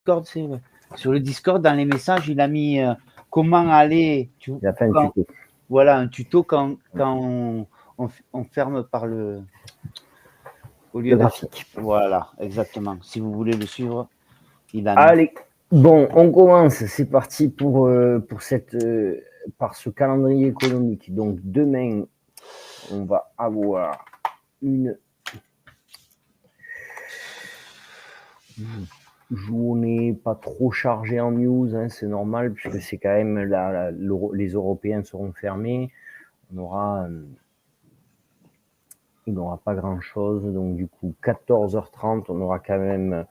Discord, sur le Discord, dans les messages, il a mis comment aller. Il a fait un tuto. Voilà, un tuto quand on ferme par le graphique. Voilà, exactement. Si vous voulez le suivre, il a mis. Allez, bon, on commence. C'est parti pour par ce calendrier économique. Donc, demain, on va avoir une journée pas trop chargée en news, hein, c'est normal, puisque c'est quand même les Européens seront fermés. Il n'aura pas grand-chose. Donc, du coup, 14h30, on aura quand même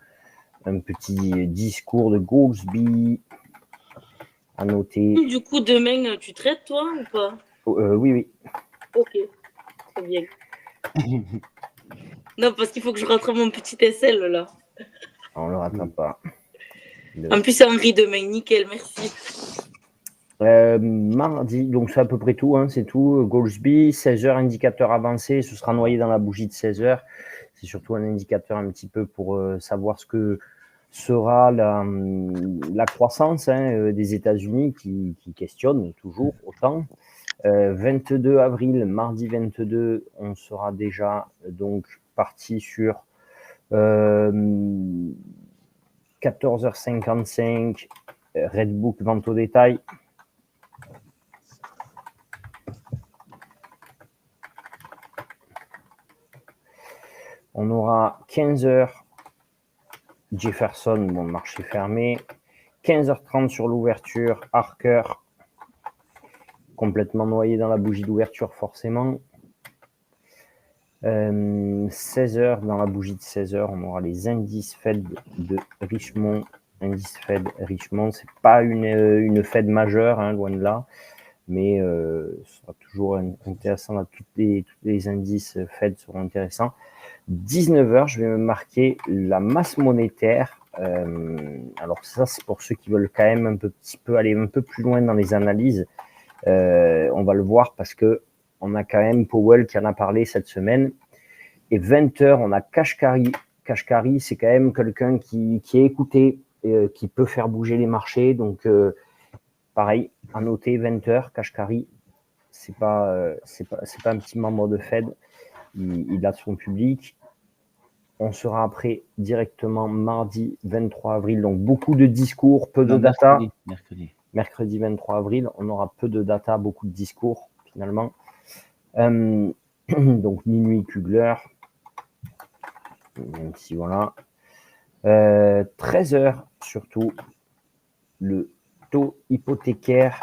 un petit discours de Goolsbee à noter. Du coup, demain, tu traites, toi, ou pas? Oui. Ok, très bien. Non, parce qu'il faut que je rattrape mon petit SL, là. On le rattrape pas. En plus, c'est Henri demain, nickel, merci. Mardi, donc c'est à peu près tout, hein, c'est tout. Goolsbee, 16h, indicateur avancé, ce sera noyé dans la bougie de 16h. C'est surtout un indicateur un petit peu pour savoir ce que sera la croissance des États-Unis qui questionne toujours autant. 22 avril, mardi 22, on sera déjà donc parti sur 14h55, Redbook vente au détail. On aura 15h, Jefferson, bon, marché fermé. 15h30 sur l'ouverture, Harker, complètement noyé dans la bougie d'ouverture forcément. 16h, dans la bougie de 16h, on aura les indices Fed de Richmond. Indice Fed Richmond, c'est pas une Fed majeure, hein, loin de là, mais ce sera toujours intéressant. Là, tous les indices Fed seront intéressants. 19h, je vais me marquer la masse monétaire. Alors ça, c'est pour ceux qui veulent quand même un petit peu aller un peu plus loin dans les analyses. On va le voir parce que on a quand même Powell qui en a parlé cette semaine. Et 20h, on a Kashkari. Kashkari, c'est quand même quelqu'un qui est écouté, qui peut faire bouger les marchés. Donc, pareil, à noter 20h, Kashkari, c'est pas un petit membre de Fed. Il a son public. On sera après directement mardi 23 avril. Donc, beaucoup de discours, peu de data. Mercredi 23 avril, on aura peu de data, beaucoup de discours, finalement. Donc, minuit Kugler. Même si, voilà. 13h, surtout, le taux hypothécaire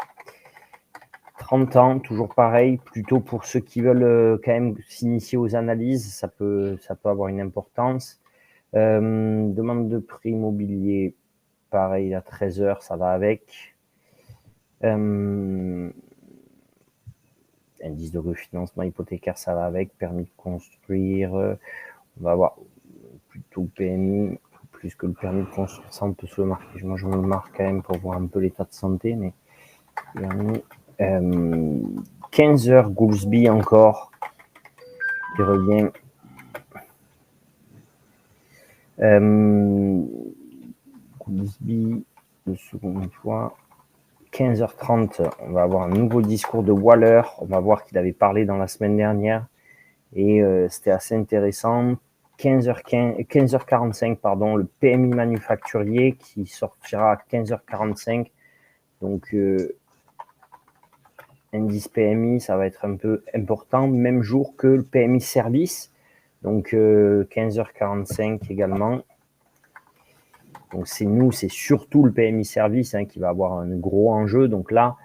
30 ans, toujours pareil, plutôt pour ceux qui veulent quand même s'initier aux analyses, ça peut avoir une importance. Demande de prêt immobilier, pareil, à 13h, ça va avec. Indice de refinancement hypothécaire, ça va avec. Permis de construire, on va avoir plutôt PMI, plus que le permis de construire, ça on peut se le marquer. Moi, je me le marque quand même pour voir un peu l'état de santé, mais 15h, Goolsbee encore, qui revient. Goolsbee, le second fois. 15h30, on va avoir un nouveau discours de Waller. On va voir qu'il avait parlé dans la semaine dernière et c'était assez intéressant. 15h45, pardon, le PMI manufacturier qui sortira à 15h45. Donc, indice PMI, ça va être un peu important, même jour que le PMI service. Donc, 15h45 également. Donc, c'est surtout le PMI service qui va avoir un gros enjeu. Donc là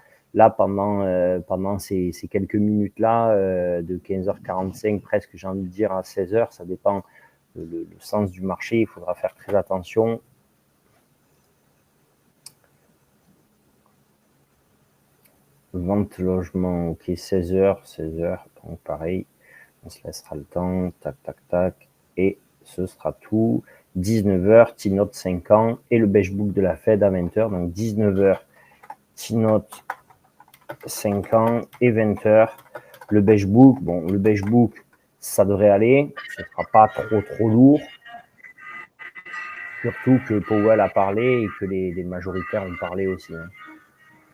pendant ces quelques minutes-là, de 15h45 presque, j'ai envie de dire, à 16h, ça dépend le sens du marché. Il faudra faire très attention. Vente logement, ok, 16h, donc pareil, on se laissera le temps, tac, et ce sera tout. 19h, T-Note 5 ans et le beige book de la Fed à 20h, donc 19h, T-Note 5 ans et 20h, le beige book, bon, le beige book, ça devrait aller, ce ne sera pas trop lourd. Surtout que Powell a parlé et que les majoritaires ont parlé aussi, hein,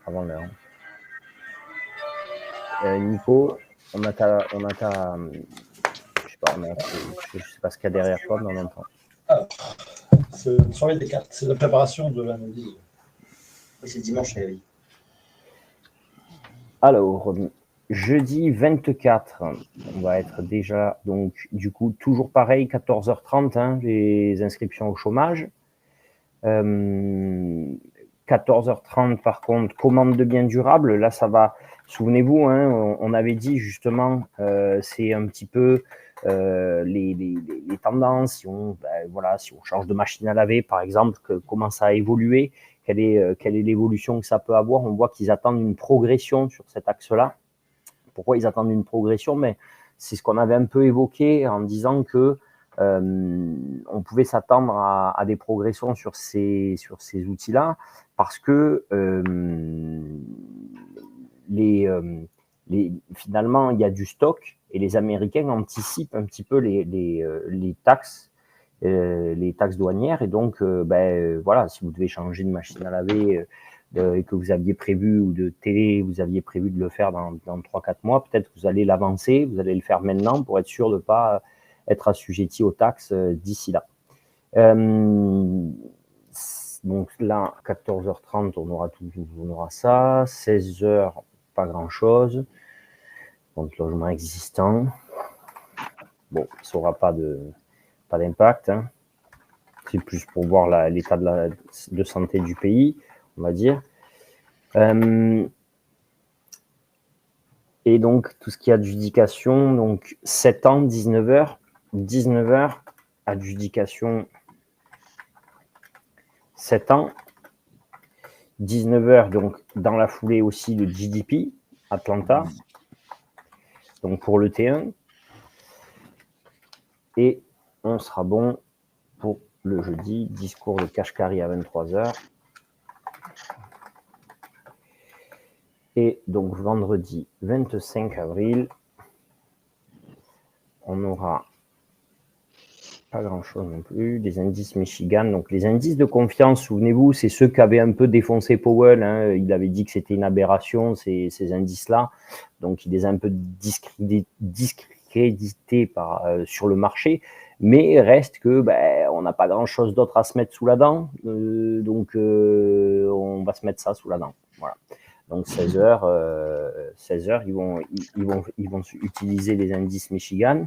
avant l'heure. Nico, on a ta, je sais pas, je sais pas ce qu'il y a derrière toi, mais on entend. Ah, c'est une soirée des cartes, c'est la préparation de l'analyse. Oui, c'est dimanche, oui. Alors, jeudi 24, on va être déjà, donc, du coup, toujours pareil, 14h30, hein, les inscriptions au chômage. 14h30, par contre, commande de biens durables. Là, ça va. Souvenez-vous, hein, on avait dit justement, c'est un petit peu les tendances. Si on, voilà, si on change de machine à laver, par exemple, comment ça a évolué, quelle est l'évolution que ça peut avoir. On voit qu'ils attendent une progression sur cet axe-là. Pourquoi ils attendent une progression? Mais c'est ce qu'on avait un peu évoqué en disant que on pouvait s'attendre à des progressions sur ces outils-là parce que finalement, il y a du stock et les Américains anticipent un petit peu les taxes douanières. Et donc, voilà, si vous devez changer de machine à laver et que vous aviez prévu, ou de télé, vous aviez prévu de le faire dans 3-4 mois, peut-être que vous allez l'avancer, vous allez le faire maintenant pour être sûr de ne pas être assujetti aux taxes d'ici là. Donc là, 14h30, on aura ça. 16h, pas grand-chose. Donc, logement existant. Bon, ça n'aura pas d'impact. Hein. C'est plus pour voir l'état de santé du pays, on va dire. Et donc, tout ce qui est adjudication, donc 7 ans, 19h. 19h, adjudication 7 ans. 19h, donc dans la foulée aussi le GDP, Atlanta, donc pour le T1. Et on sera bon pour le jeudi, discours de Kashkari à 23h. Et donc vendredi 25 avril, on aura pas grand-chose non plus, des indices Michigan. Donc les indices de confiance, souvenez-vous, c'est ceux qu'avait un peu défoncé Powell. Hein. Il avait dit que c'était une aberration, ces indices-là. Donc il les a un peu discrédités sur le marché. Mais reste que on n'a pas grand-chose d'autre à se mettre sous la dent. Donc on va se mettre ça sous la dent. Voilà. Donc 16h, ils vont utiliser les indices Michigan.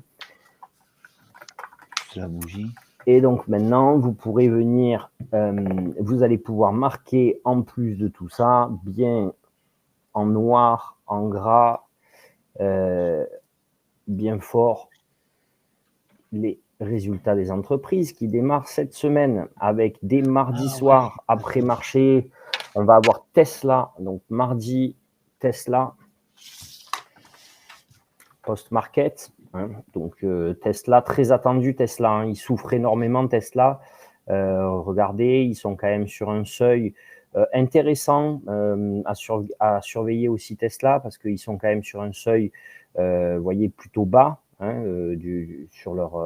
La bougie. Et donc maintenant, vous pourrez venir, vous allez pouvoir marquer en plus de tout ça, bien en noir, en gras, bien fort, les résultats des entreprises qui démarrent cette semaine avec dès mardi soir, après marché, on va avoir Tesla. Donc mardi, Tesla, post-market. Hein, donc Tesla, très attendu Tesla, hein, il souffre énormément Tesla. Regardez, ils sont quand même sur un seuil intéressant à surveiller aussi Tesla parce qu'ils sont quand même sur un seuil, vous voyez, plutôt bas hein, sur leur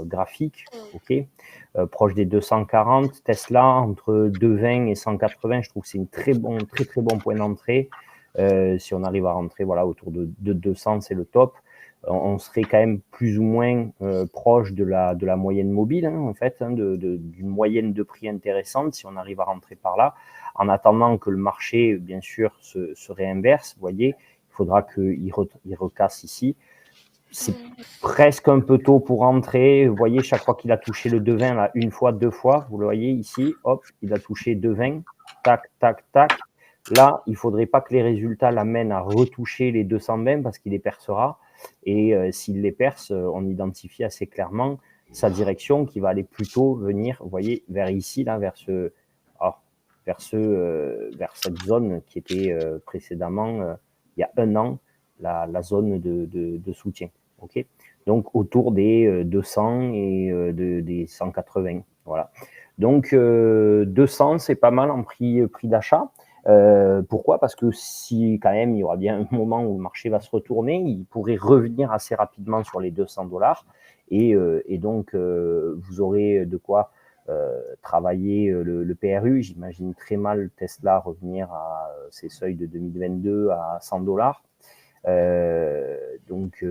graphique, ok, proche des 240. Tesla entre 220 et 180, je trouve que c'est un très bon point d'entrée. Si on arrive à rentrer voilà, autour de 200, c'est le top. On serait quand même plus ou moins proche de la moyenne mobile, hein, en fait, hein, d'une moyenne de prix intéressante si on arrive à rentrer par là. En attendant que le marché, bien sûr, se réinverse, vous voyez, il faudra qu'il recasse ici. C'est presque un peu tôt pour rentrer. Vous voyez, chaque fois qu'il a touché le 2,20, là, une fois, deux fois, vous le voyez ici, hop, il a touché 2,20, tac, tac, tac. Là, il ne faudrait pas que les résultats l'amènent à retoucher les 220 parce qu'il les percera. Et s'il les perce, on identifie assez clairement sa direction qui va aller plutôt venir, vous voyez, vers ici, là, vers cette zone qui était précédemment, il y a un an, la zone de soutien. Okay, donc autour des 200 et des 180. Voilà. Donc 200, c'est pas mal en prix d'achat. Pourquoi? Parce que si quand même il y aura bien un moment où le marché va se retourner, il pourrait revenir assez rapidement sur les $200 et donc vous aurez de quoi travailler le PRU. J'imagine très mal Tesla revenir à ses seuils de 2022 à $100. Donc,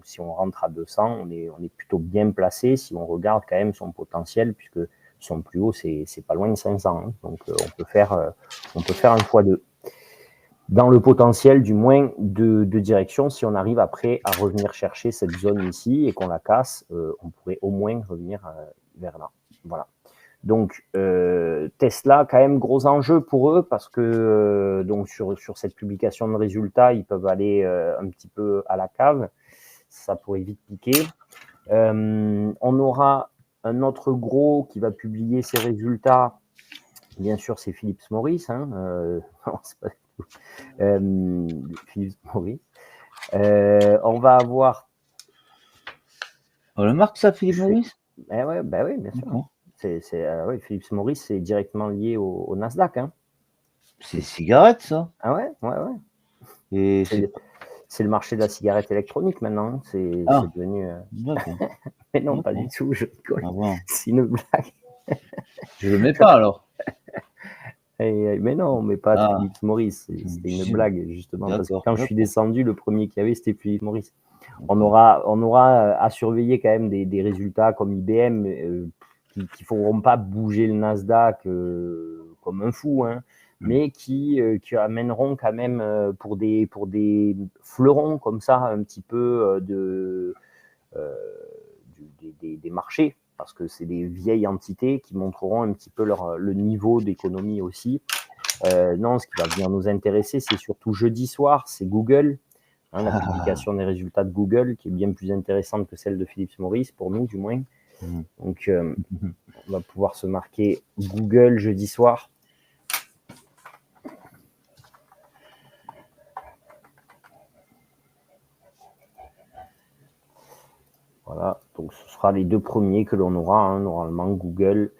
si on rentre à 200, on est plutôt bien placé si on regarde quand même son potentiel, puisque son plus haut, c'est pas loin de 500. Hein. Donc, on peut faire un x2. Dans le potentiel, du moins, de direction, si on arrive après à revenir chercher cette zone ici et qu'on la casse, on pourrait au moins revenir vers là. Voilà. Donc, Tesla, quand même, gros enjeu pour eux parce que donc sur cette publication de résultats, ils peuvent aller un petit peu à la cave. Ça pourrait vite piquer. On aura un autre gros qui va publier ses résultats. Bien sûr, c'est Philips Morris. Hein, non, c'est pas Philips Morris. On va avoir. On le marque ça, Philippe Maurice? Ouais, bah oui, bien sûr. Oui, Philips Morris, c'est directement lié au Nasdaq. Hein. C'est cigarette, ça. Ah ouais, ouais. Et c'est le marché de la cigarette électronique maintenant. C'est devenu. Mais non, pas du tout. Je rigole. Ah bon. C'est une blague. Je le mets pas alors. Mais non, mais pas Philips Morris. C'était une blague justement parce que quand je suis descendu, le premier qu'il y avait, c'était Philips Morris. On aura à surveiller quand même des résultats comme IBM qui feront pas bouger le Nasdaq comme un fou, hein, mais qui amèneront quand même pour des fleurons comme ça un petit peu des marchés, parce que c'est des vieilles entités qui montreront un petit peu le niveau d'économie aussi. Non, ce qui va venir nous intéresser, c'est surtout jeudi soir, c'est Google. Hein, la publication des résultats de Google, qui est bien plus intéressante que celle de Philips Morris, pour nous du moins. Donc, on va pouvoir se marquer Google jeudi soir. Voilà, donc ce sera les deux premiers que l'on aura, hein, normalement, Google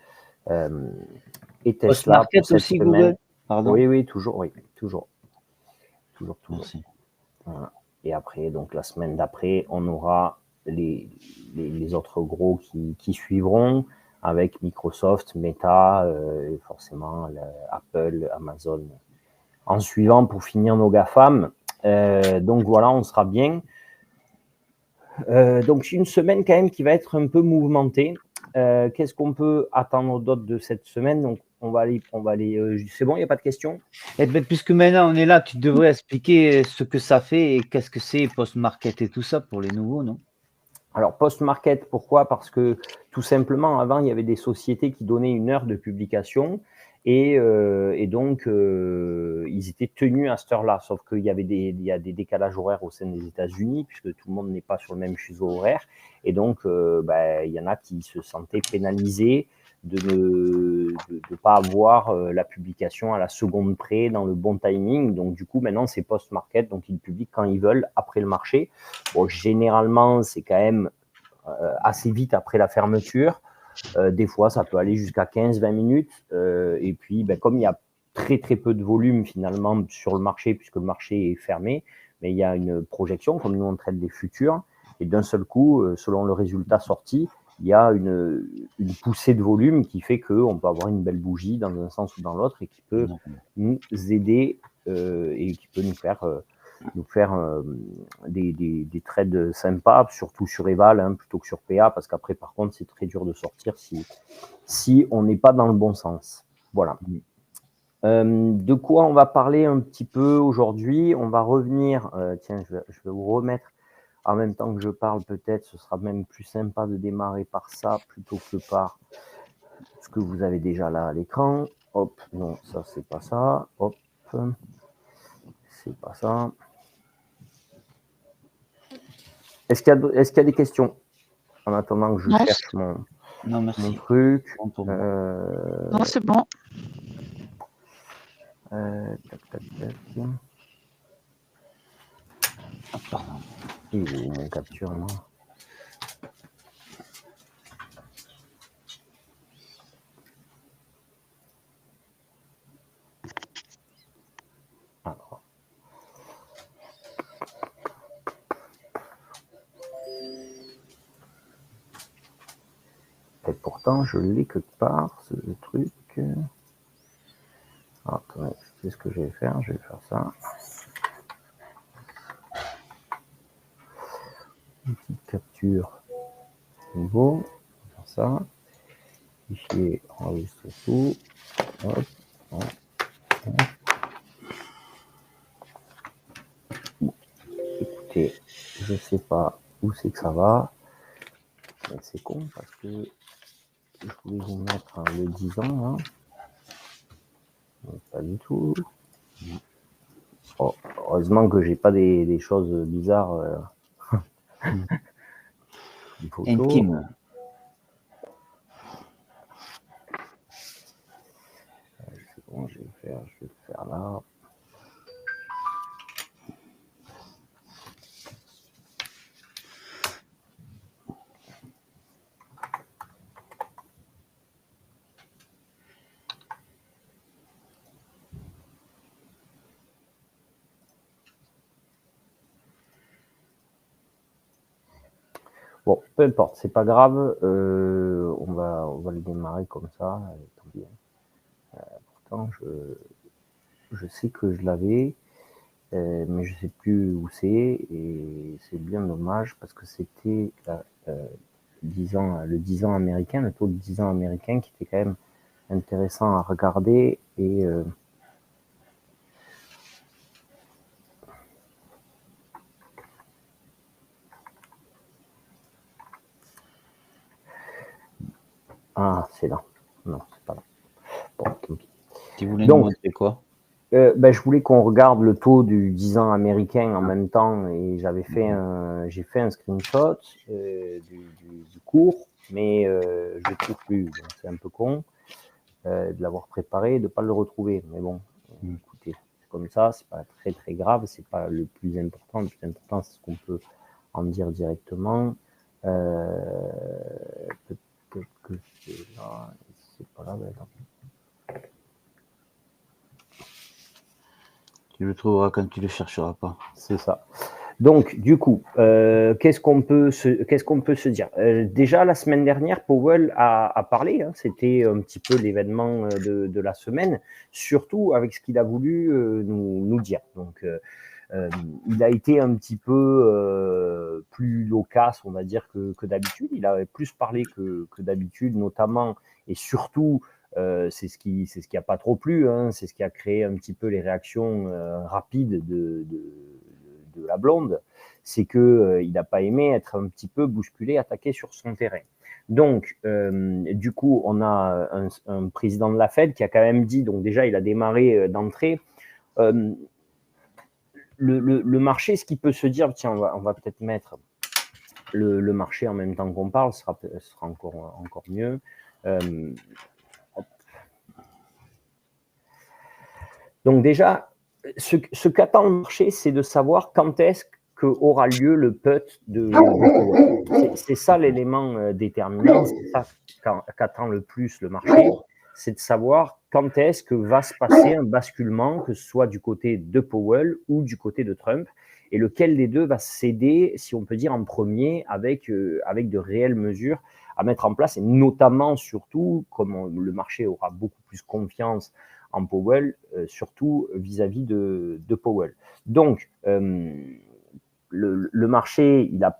et Tesla. Post-market aussi, semaine. Google. Pardon. Oui, toujours. Toujours. Merci. Voilà. Et après, donc la semaine d'après, on aura les autres gros qui suivront avec Microsoft, Meta, et forcément Apple, Amazon en suivant pour finir nos GAFAM. Donc voilà, on sera bien. Donc une semaine quand même qui va être un peu mouvementée. Qu'est-ce qu'on peut attendre d'autre de cette semaine? Donc on va aller. C'est bon, il n'y a pas de questions? Eh bien, puisque maintenant on est là, tu devrais expliquer ce que ça fait et qu'est-ce que c'est post-market et tout ça pour les nouveaux, non? Alors post-market, pourquoi? Parce que tout simplement, avant, il y avait des sociétés qui donnaient une heure de publication et donc ils étaient tenus à cette heure-là. Sauf qu'il y avait il y a des décalages horaires au sein des États-Unis puisque tout le monde n'est pas sur le même fuseau horaire. Et donc, il y en a qui se sentaient pénalisés de ne pas avoir la publication à la seconde près dans le bon timing. Donc, du coup, maintenant, c'est post-market. Donc, ils publient quand ils veulent après le marché. Bon, généralement, c'est quand même assez vite après la fermeture. Des fois, ça peut aller jusqu'à 15-20 minutes. Et puis, comme il y a très, très peu de volume finalement sur le marché, puisque le marché est fermé, mais il y a une projection, comme nous on traite des futurs. Et d'un seul coup, selon le résultat sorti, il y a une poussée de volume qui fait qu'on peut avoir une belle bougie dans un sens ou dans l'autre et qui peut nous aider et qui peut nous faire des trades sympas, surtout sur Eval, hein, plutôt que sur PA, parce qu'après, par contre, c'est très dur de sortir si on n'est pas dans le bon sens. Voilà. De quoi on va parler un petit peu aujourd'hui? On va revenir, tiens, je vais vous remettre en même temps que je parle, peut-être, ce sera même plus sympa de démarrer par ça plutôt que par ce que vous avez déjà là à l'écran. Hop, non, ça, c'est pas ça. Hop, c'est pas ça. Est-ce qu'il y a des questions en attendant que je cherche mon truc? Non, c'est bon. Tac. Pardon. Il est mon capture, moi. Alors. Et pourtant, je l'ai quelque part, ce truc. Ah, attendez, c'est ce que je vais faire ça. Une petite capture nouveau, on va faire ça. Fichier, enregistre tout. Hop, hop, hop. Écoutez, je sais pas où c'est que ça va. C'est con parce que je voulais vous mettre le 10 ans. Hein. Pas du tout. Oh, heureusement que j'ai pas des choses bizarres. Intime. C'est bon, je vais le faire là. Bon, peu importe, c'est pas grave. On va le démarrer comme ça. Tant pis. Pourtant, je sais que je l'avais, mais je sais plus où c'est, et c'est bien dommage parce que c'était le 10 ans américain, le taux de 10 ans américain qui était quand même intéressant à regarder et ah, c'est là. Non, c'est pas là. Bon, tant pis. Tu voulais nous montrer quoi? Je voulais qu'on regarde le taux du 10 ans américain en même temps et j'ai fait un screenshot du cours, mais je ne le trouve plus. C'est un peu con de l'avoir préparé et de ne pas le retrouver. Mais bon, écoutez, c'est comme ça, c'est pas très très grave, c'est pas le plus important. Le plus important, c'est ce qu'on peut en dire directement. Peut-être que c'est là, c'est pas là, attends. Tu le trouveras quand tu le chercheras pas. C'est ça. Donc, du coup, qu'est-ce qu'on peut se dire? Déjà, la semaine dernière, Powell a parlé, hein, c'était un petit peu l'événement de la semaine, surtout avec ce qu'il a voulu nous dire. Donc, il a été un petit peu plus loquace, on va dire, que d'habitude. Il a plus parlé que d'habitude, notamment et surtout, c'est ce qui a pas trop plu, hein, c'est ce qui a créé un petit peu les réactions rapides de la blonde, c'est que il n'a pas aimé être un petit peu bousculé, attaqué sur son terrain. Donc, du coup, on a un président de la Fed qui a quand même dit, donc déjà, il a démarré d'entrée. Le marché, ce qui peut se dire, tiens, on va peut-être mettre le marché en même temps qu'on parle, ce sera encore mieux. Donc déjà, ce qu'attend le marché, c'est de savoir quand est-ce qu'aura lieu le put de Powell. C'est ça l'élément déterminant, c'est ça qu'attend le plus le marché, c'est de savoir quand est-ce que va se passer un basculement, que ce soit du côté de Powell ou du côté de Trump, et lequel des deux va céder, si on peut dire, en premier, avec de réelles mesures à mettre en place, et notamment, surtout, comme le marché aura beaucoup plus confiance en Powell, surtout vis-à-vis de Powell. Donc, le marché, il a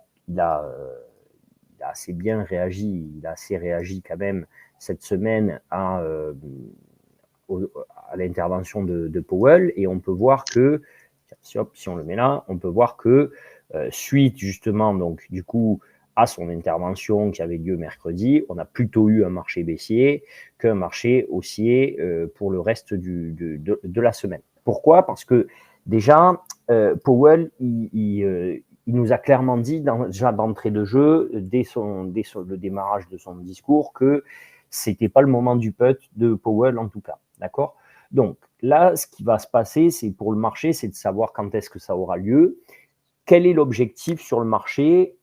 assez bien réagi, il a assez réagi quand même cette semaine à l'intervention de Powell, et on peut voir que, si on le met là, on peut voir que suite justement, donc du coup, à son intervention qui avait lieu mercredi, on a plutôt eu un marché baissier qu'un marché haussier pour le reste de la semaine. Pourquoi? Parce que déjà, Powell, il nous a clairement dit, déjà d'entrée de jeu, dès le démarrage de son discours, que c'était pas le moment du put de Powell en tout cas. D'accord? Donc là, ce qui va se passer, c'est pour le marché, c'est de savoir quand est-ce que ça aura lieu. Quel est l'objectif sur le marché,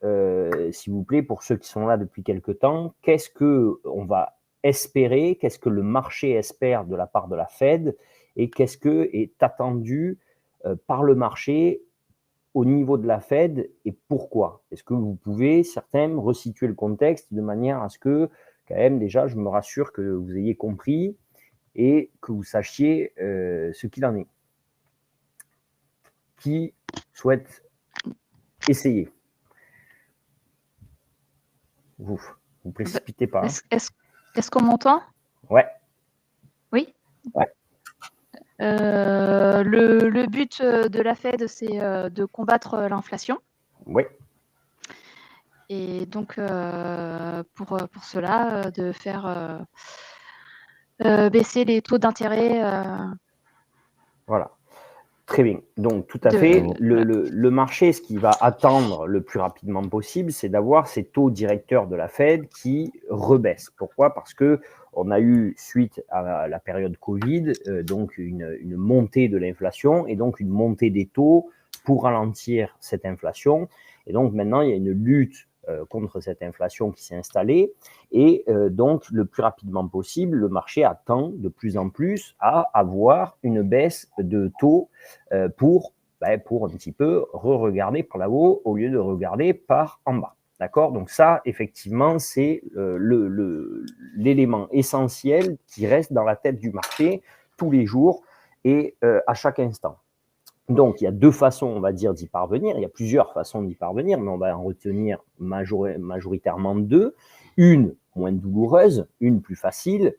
s'il vous plaît, pour ceux qui sont là depuis quelque temps? Qu'est-ce qu'on va espérer? Qu'est-ce que le marché espère de la part de la Fed? Et qu'est-ce que est attendu par le marché au niveau de la Fed et pourquoi? Est-ce que vous pouvez, certains, resituer le contexte de manière à ce que quand même, déjà, je me rassure que vous ayez compris et que vous sachiez ce qu'il en est. Qui souhaite essayer? Vous précipitez pas. Est-ce qu'on m'entend? Ouais. Oui. Ouais. Le but de la Fed, c'est de combattre l'inflation. Oui. Et donc, pour cela, de faire baisser les taux d'intérêt. Voilà. Très bien. Donc, tout à fait. Le marché, ce qu'il va attendre le plus rapidement possible, c'est d'avoir ces taux directeurs de la Fed qui rebaissent. Pourquoi? Parce que on a eu, suite à la période Covid, donc une montée de l'inflation et donc une montée des taux pour ralentir cette inflation. Et donc, maintenant, il y a une lutte contre cette inflation qui s'est installée. Et donc, le plus rapidement possible, le marché attend de plus en plus à avoir une baisse de taux pour un petit peu re-regarder par là-haut au lieu de regarder par en bas. D'accord? Donc ça, effectivement, c'est l'élément essentiel qui reste dans la tête du marché tous les jours et à chaque instant. Donc, il y a deux façons, on va dire, d'y parvenir. Il y a plusieurs façons d'y parvenir, mais on va en retenir majoritairement deux. Une moins douloureuse, une plus facile,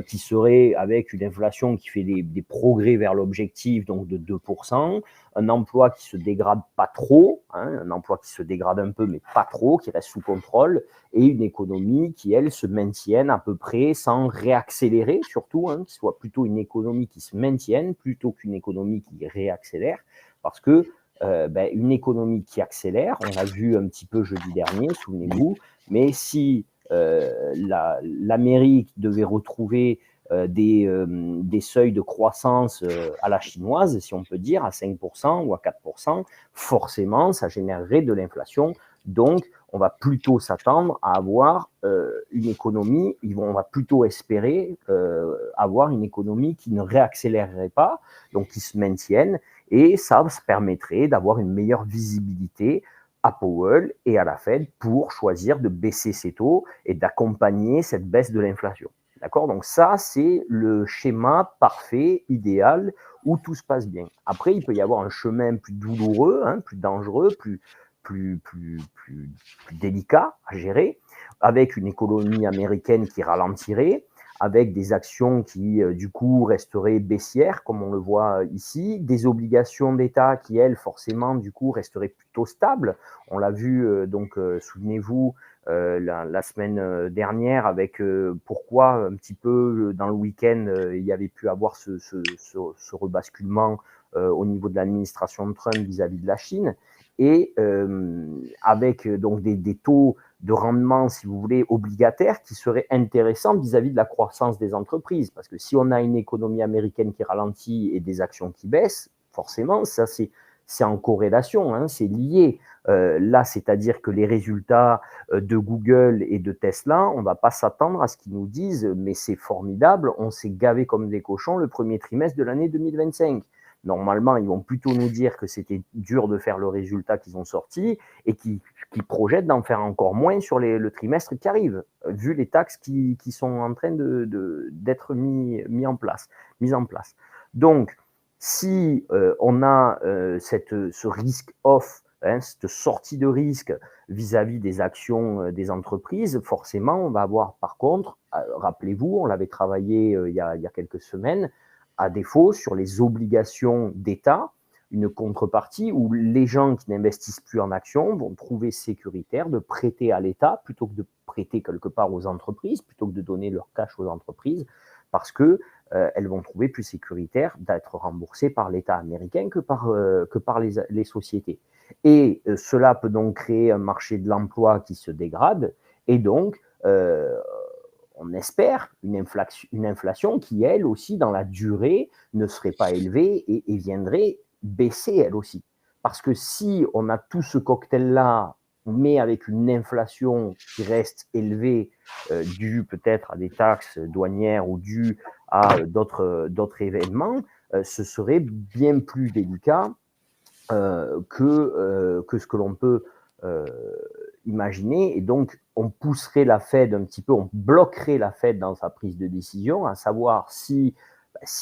qui serait avec une inflation qui fait des progrès vers l'objectif, donc de 2%, un emploi qui se dégrade pas trop, un emploi qui se dégrade un peu, mais pas trop, qui reste sous contrôle, et une économie qui, elle, se maintienne à peu près sans réaccélérer, surtout, qui soit plutôt une économie qui se maintienne plutôt qu'une économie qui réaccélère, parce que une économie qui accélère, on l'a vu un petit peu jeudi dernier, souvenez-vous, mais si l'Amérique devait retrouver des seuils de croissance à la chinoise, si on peut dire, à 5% ou à 4%, forcément, ça générerait de l'inflation. Donc, on va plutôt s'attendre à avoir une économie, on va plutôt espérer avoir une économie qui ne réaccélérerait pas, donc qui se maintienne, et ça permettrait d'avoir une meilleure visibilité à Powell et à la Fed pour choisir de baisser ses taux et d'accompagner cette baisse de l'inflation. D'accord? Donc ça, c'est le schéma parfait, idéal, où tout se passe bien. Après, il peut y avoir un chemin plus douloureux, plus dangereux, plus délicat à gérer, avec une économie américaine qui ralentirait, avec des actions qui, du coup, resteraient baissières, comme on le voit ici, des obligations d'État qui, elles, forcément, du coup, resteraient plutôt stables. On l'a vu, souvenez-vous, la semaine dernière, avec pourquoi, un petit peu, dans le week-end, il y avait pu avoir ce rebasculement au niveau de l'administration de Trump vis-à-vis de la Chine, et avec donc des taux de rendement, si vous voulez, obligataires qui seraient intéressants vis-à-vis de la croissance des entreprises. Parce que si on a une économie américaine qui ralentit et des actions qui baissent, forcément, ça c'est en corrélation, c'est lié. Là, c'est-à-dire que les résultats de Google et de Tesla, on ne va pas s'attendre à ce qu'ils nous disent « mais c'est formidable, on s'est gavé comme des cochons le premier trimestre de l'année 2025 ». Normalement, ils vont plutôt nous dire que c'était dur de faire le résultat qu'ils ont sorti et qu'ils projettent d'en faire encore moins sur le trimestre qui arrive, vu les taxes qui sont en train d'être mises en place. Donc, si on a ce risque off, cette sortie de risque vis-à-vis des actions des entreprises, forcément, on va avoir par contre, rappelez-vous, on l'avait travaillé il y a quelques semaines, à défaut, sur les obligations d'État, une contrepartie où les gens qui n'investissent plus en actions vont trouver sécuritaire de prêter à l'État plutôt que de prêter quelque part aux entreprises, plutôt que de donner leur cash aux entreprises, parce qu'elles vont trouver plus sécuritaire d'être remboursées par l'État américain que par les sociétés. Et cela peut donc créer un marché de l'emploi qui se dégrade, et donc on espère une inflation qui, elle aussi, dans la durée, ne serait pas élevée et viendrait baisser, elle aussi. Parce que si on a tout ce cocktail-là, mais avec une inflation qui reste élevée, due peut-être à des taxes douanières ou due à d'autres événements, ce serait bien plus délicat que ce que l'on peut imaginez, et donc on pousserait la Fed un petit peu, on bloquerait la Fed dans sa prise de décision, à savoir si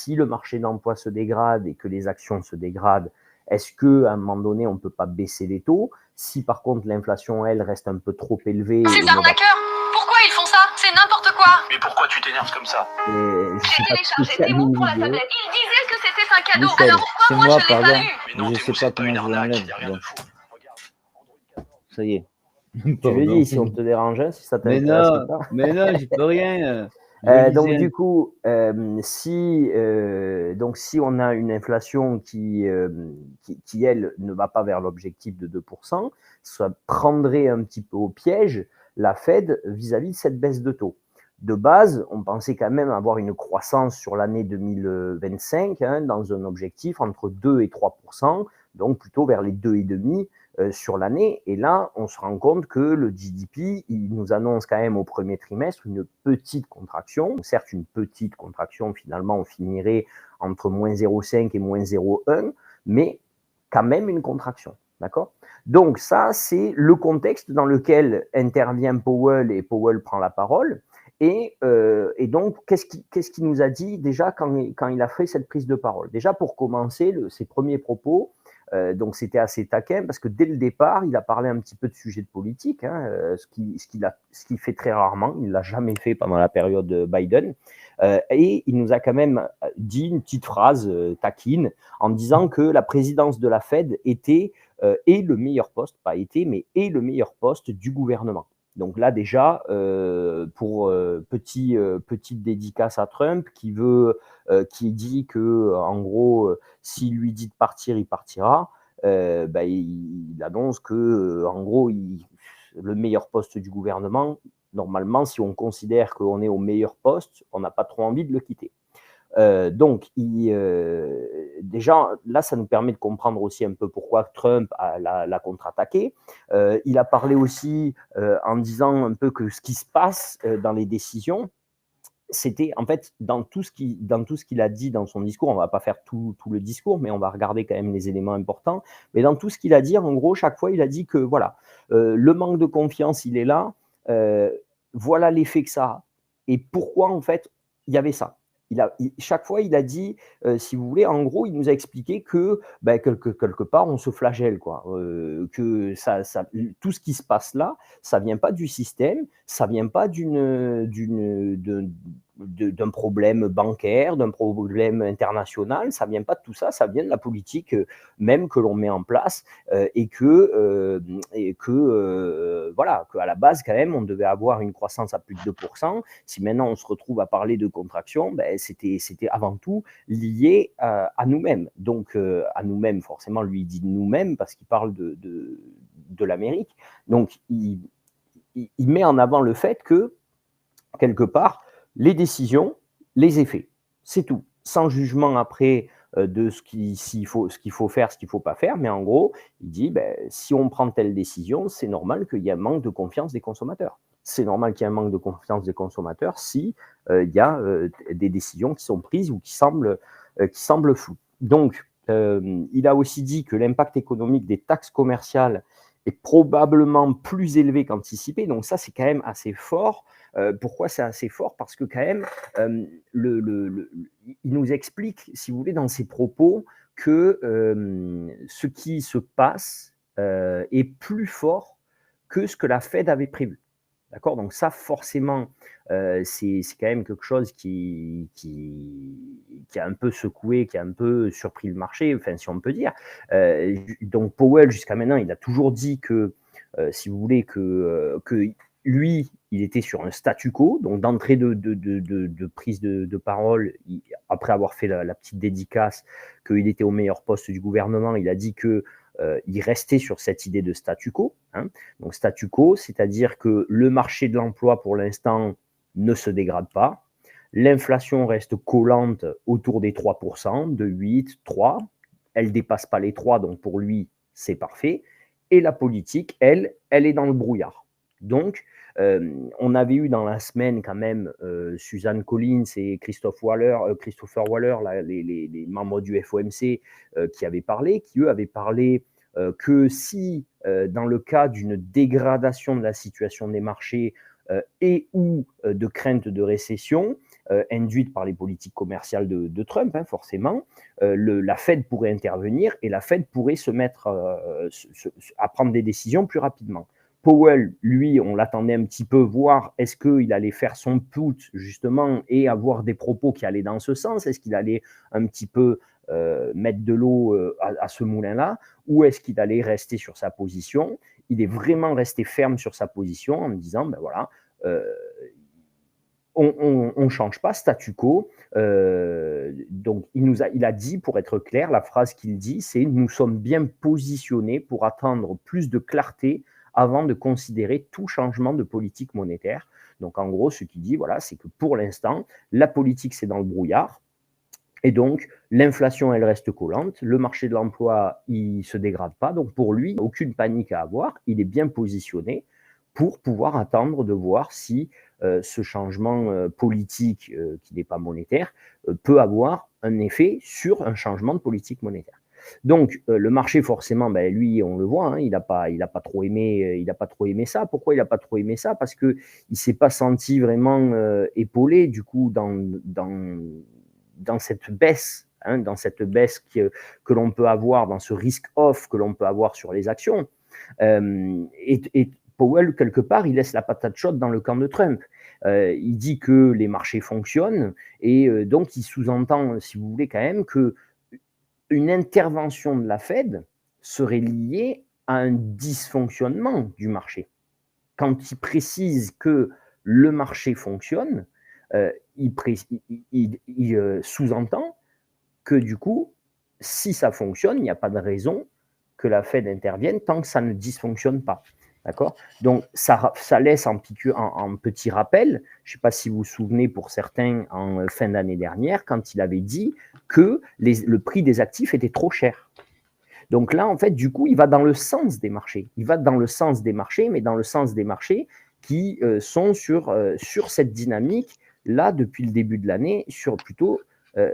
le marché de l'emploi se dégrade et que les actions se dégradent, est-ce qu'à un moment donné, on ne peut pas baisser les taux? Si par contre l'inflation, elle, reste un peu trop élevée... Ces arnaqueurs, pourquoi ils font ça? C'est n'importe quoi. Mais pourquoi tu t'énerves comme ça? J'ai téléchargé des mots pour la tablette. Ils disaient que c'était un cadeau, Michel, alors pourquoi c'est moi moi, je l'ai pardon. pas eu? Mais non, Je Théo, sais c'est pas pas une comment je arnaque, l'enlève. y a rien Bon, de fou. ça y est. Je te Pardon. dis, si on te dérange, si ça Mais t'intéresse non, pas. mais non, j'y peux rien. Je Donc lisais. du coup, si on a une inflation qui, elle, ne va pas vers l'objectif de 2%, ça prendrait un petit peu au piège la Fed vis-à-vis de cette baisse de taux. De base, on pensait quand même avoir une croissance sur l'année 2025 dans un objectif entre 2 et 3%, donc plutôt vers les 2,5% sur l'année. Et là, on se rend compte que le GDP, il nous annonce quand même au premier trimestre une petite contraction. Certes, une petite contraction, finalement, on finirait entre moins 0,5 et moins 0,1, mais quand même une contraction. D'accord ? Donc ça, c'est le contexte dans lequel intervient Powell et Powell prend la parole. Et donc, qu'est-ce qu'il nous a dit déjà quand il a fait cette prise de parole? Déjà, pour commencer, ses premiers propos, donc c'était assez taquin parce que dès le départ, il a parlé un petit peu de sujets de politique, ce qu'il fait très rarement. Il ne l'a jamais fait pendant la période Biden. Et il nous a quand même dit une petite phrase taquine en disant que la présidence de la Fed est le meilleur poste, pas était, mais est le meilleur poste du gouvernement. Donc là déjà, petite dédicace à Trump qui dit que en gros, s'il lui dit de partir, il partira. Il annonce que en gros, le meilleur poste du gouvernement, normalement, si on considère qu'on est au meilleur poste, on n'a pas trop envie de le quitter. Donc, déjà, là, ça nous permet de comprendre aussi un peu pourquoi Trump l'a contre-attaqué. Il a parlé aussi en disant un peu que ce qui se passe dans les décisions, c'était en fait dans tout ce qu'il a dit dans son discours, on ne va pas faire tout le discours, mais on va regarder quand même les éléments importants. Mais dans tout ce qu'il a dit, en gros, chaque fois, il a dit que voilà, le manque de confiance, il est là. Voilà l'effet que ça a. Et pourquoi, en fait, il y avait ça. Chaque fois, il a dit, si vous voulez, en gros, il nous a expliqué que quelque part, on se flagelle, quoi. Que tout ce qui se passe là, ça ne vient pas du système, ça ne vient pas d'un problème bancaire, d'un problème international, ça ne vient pas de tout ça, ça vient de la politique même que l'on met en place et que à la base, quand même, on devait avoir une croissance à plus de 2%. Si maintenant on se retrouve à parler de contraction, c'était avant tout lié à nous-mêmes. Donc, à nous-mêmes, forcément, lui, il dit nous-mêmes parce qu'il parle de l'Amérique. Donc, il met en avant le fait que, quelque part, les décisions, les effets, c'est tout. Sans jugement après de ce qu'il faut faire, ce qu'il ne faut pas faire, mais en gros, il dit, si on prend telle décision, c'est normal qu'il y ait un manque de confiance des consommateurs. C'est normal qu'il y ait un manque de confiance des consommateurs si il y a des décisions qui sont prises ou qui semblent floues. Donc, il a aussi dit que l'impact économique des taxes commerciales est probablement plus élevé qu'anticipé. Donc ça, c'est quand même assez fort. Pourquoi c'est assez fort? Parce que quand même, il nous explique, si vous voulez, dans ses propos, que ce qui se passe est plus fort que ce que la Fed avait prévu. D'accord? Donc ça, forcément, c'est quand même quelque chose qui a un peu secoué, qui a un peu surpris le marché, enfin, si on peut dire. Donc Powell, jusqu'à maintenant, il a toujours dit que, si vous voulez, que lui, il était sur un statu quo, donc d'entrée de prise de parole, après avoir fait la petite dédicace, qu'il était au meilleur poste du gouvernement, il a dit que il restait sur cette idée de statu quo. Donc statu quo, c'est-à-dire que le marché de l'emploi, pour l'instant, ne se dégrade pas. L'inflation reste collante autour des 3%, de 8, 3. Elle ne dépasse pas les 3, donc pour lui, c'est parfait. Et la politique, elle est dans le brouillard. Donc, on avait eu dans la semaine quand même Suzanne Collins et Christopher Waller, les membres du FOMC qui avaient parlé, que si dans le cas d'une dégradation de la situation des marchés et ou de crainte de récession, induite par les politiques commerciales de Trump, hein, forcément, la Fed pourrait intervenir et la Fed pourrait se mettre à prendre des décisions plus rapidement. Powell, lui, on l'attendait un petit peu, voir est-ce qu'il allait faire son put, justement, et avoir des propos qui allaient dans ce sens. Est-ce qu'il allait un petit peu mettre de l'eau à ce moulin-là, ou est-ce qu'il allait rester sur sa position? Il est vraiment resté ferme sur sa position en disant, ben voilà, on ne change pas, statu quo. Donc, il a dit, pour être clair, la phrase qu'il dit, c'est « Nous sommes bien positionnés pour attendre plus de clarté avant de considérer tout changement de politique monétaire. » Donc, en gros, ce qu'il dit, voilà, c'est que pour l'instant, la politique, c'est dans le brouillard. Et donc, l'inflation, elle reste collante. Le marché de l'emploi, il ne se dégrade pas. Donc, pour lui, aucune panique à avoir. Il est bien positionné pour pouvoir attendre de voir si ce changement politique, qui n'est pas monétaire, peut avoir un effet sur un changement de politique monétaire. Donc, le marché, forcément, ben, lui, on le voit, hein, il n'a pas trop aimé ça. Pourquoi il n'a pas trop aimé ça? Parce qu'il ne s'est pas senti vraiment épaulé, du coup, dans cette baisse, hein, que l'on peut avoir, dans ce risk-off que l'on peut avoir sur les actions. Et Powell, quelque part, il laisse la patate chaude dans le camp de Trump. Il dit que les marchés fonctionnent et donc il sous-entend, si vous voulez, quand même qu'une intervention de la Fed serait liée à un dysfonctionnement du marché. Quand il précise que le marché fonctionne, il sous-entend que du coup, si ça fonctionne, il n'y a pas de raison que la Fed intervienne tant que ça ne dysfonctionne pas. D'accord? Donc, ça laisse en petit rappel, je ne sais pas si vous vous souvenez pour certains en fin d'année dernière, quand il avait dit que le prix des actifs était trop cher. Donc là, en fait, du coup, il va dans le sens des marchés. Il va dans le sens des marchés, mais dans le sens des marchés qui sont sur cette dynamique-là depuis le début de l'année, sur plutôt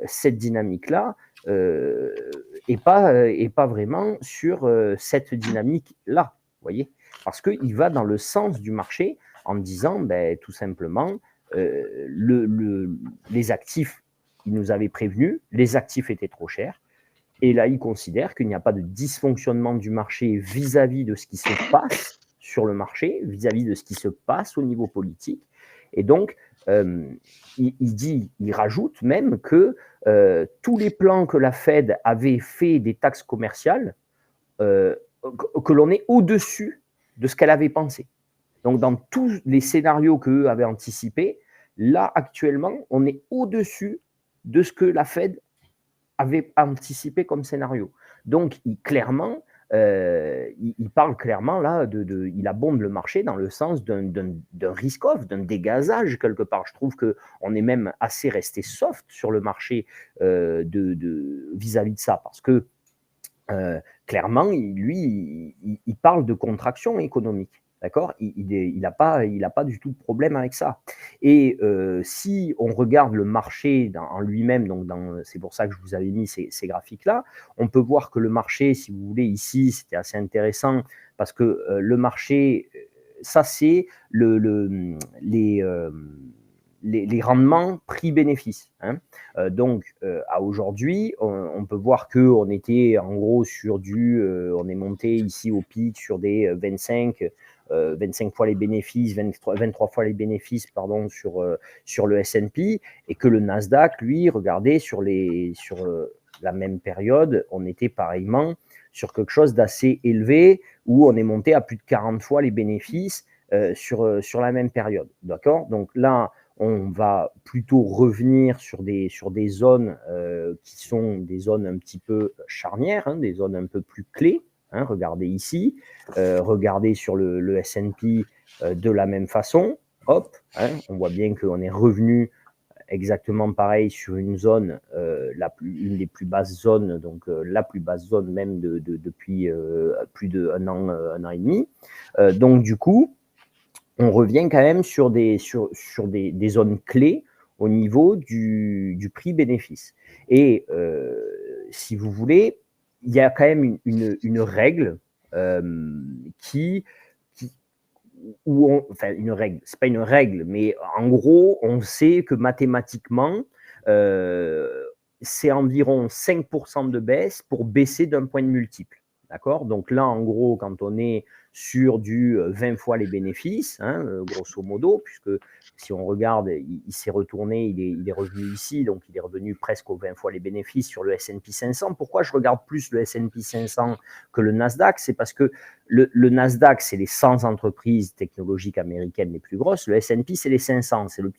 cette dynamique-là, et pas vraiment sur cette dynamique-là, vous voyez? Parce qu'il va dans le sens du marché en disant, ben, tout simplement, les actifs, il nous avait prévenu, les actifs étaient trop chers, et là, il considère qu'il n'y a pas de dysfonctionnement du marché vis-à-vis de ce qui se passe sur le marché, vis-à-vis de ce qui se passe au niveau politique, et donc, il rajoute même que tous les plans que la Fed avait fait des taxes commerciales, que l'on est au-dessus de ce qu'elle avait pensé. Donc, dans tous les scénarios qu'eux avaient anticipés, là, actuellement, on est au-dessus de ce que la Fed avait anticipé comme scénario. Donc, il parle clairement, là, il abonde le marché dans le sens d'un risk-off, d'un dégazage, quelque part. Je trouve qu'on est même assez resté soft sur le marché vis-à-vis de ça, parce que clairement, lui, il parle de contraction économique, d'accord? Il n'a pas du tout de problème avec ça. Et si on regarde le marché en lui-même, donc c'est pour ça que je vous avais mis ces graphiques-là, on peut voir que le marché, si vous voulez, ici, c'était assez intéressant, parce que le marché, ça c'est les rendements prix-bénéfice. Hein. Donc, à aujourd'hui, on peut voir qu'on était en gros sur on est monté ici au pic sur des 25 fois les bénéfices, 23 fois les bénéfices, pardon, sur le S&P, et que le Nasdaq, lui, regardez, sur la même période, on était pareillement sur quelque chose d'assez élevé, où on est monté à plus de 40 fois les bénéfices sur la même période. D'accord? Donc là, on va plutôt revenir sur des zones qui sont des zones un petit peu charnières, hein, des zones un peu plus clés. Hein, regardez ici, regardez sur le S&P de la même façon. Hop, hein, on voit bien qu'on est revenu exactement pareil sur une zone, une des plus basses zones, donc la plus basse zone même depuis plus d'un an et demi. Donc du coup, on revient quand même sur des zones clés au niveau du prix-bénéfice. Et si vous voulez, il y a quand même une règle enfin une règle, c'est pas une règle, mais en gros, on sait que mathématiquement, c'est environ 5% de baisse pour baisser d'un point de multiple. D'accord? Donc là, en gros, quand on est sur du 20 fois les bénéfices, hein, grosso modo, puisque si on regarde, il s'est retourné, il est revenu ici, donc il est revenu presque aux 20 fois les bénéfices sur le S&P 500. Pourquoi je regarde plus le S&P 500 que le Nasdaq? C'est parce que le Nasdaq, c'est les 100 entreprises technologiques américaines les plus grosses. Le S&P, c'est les 500, c'est le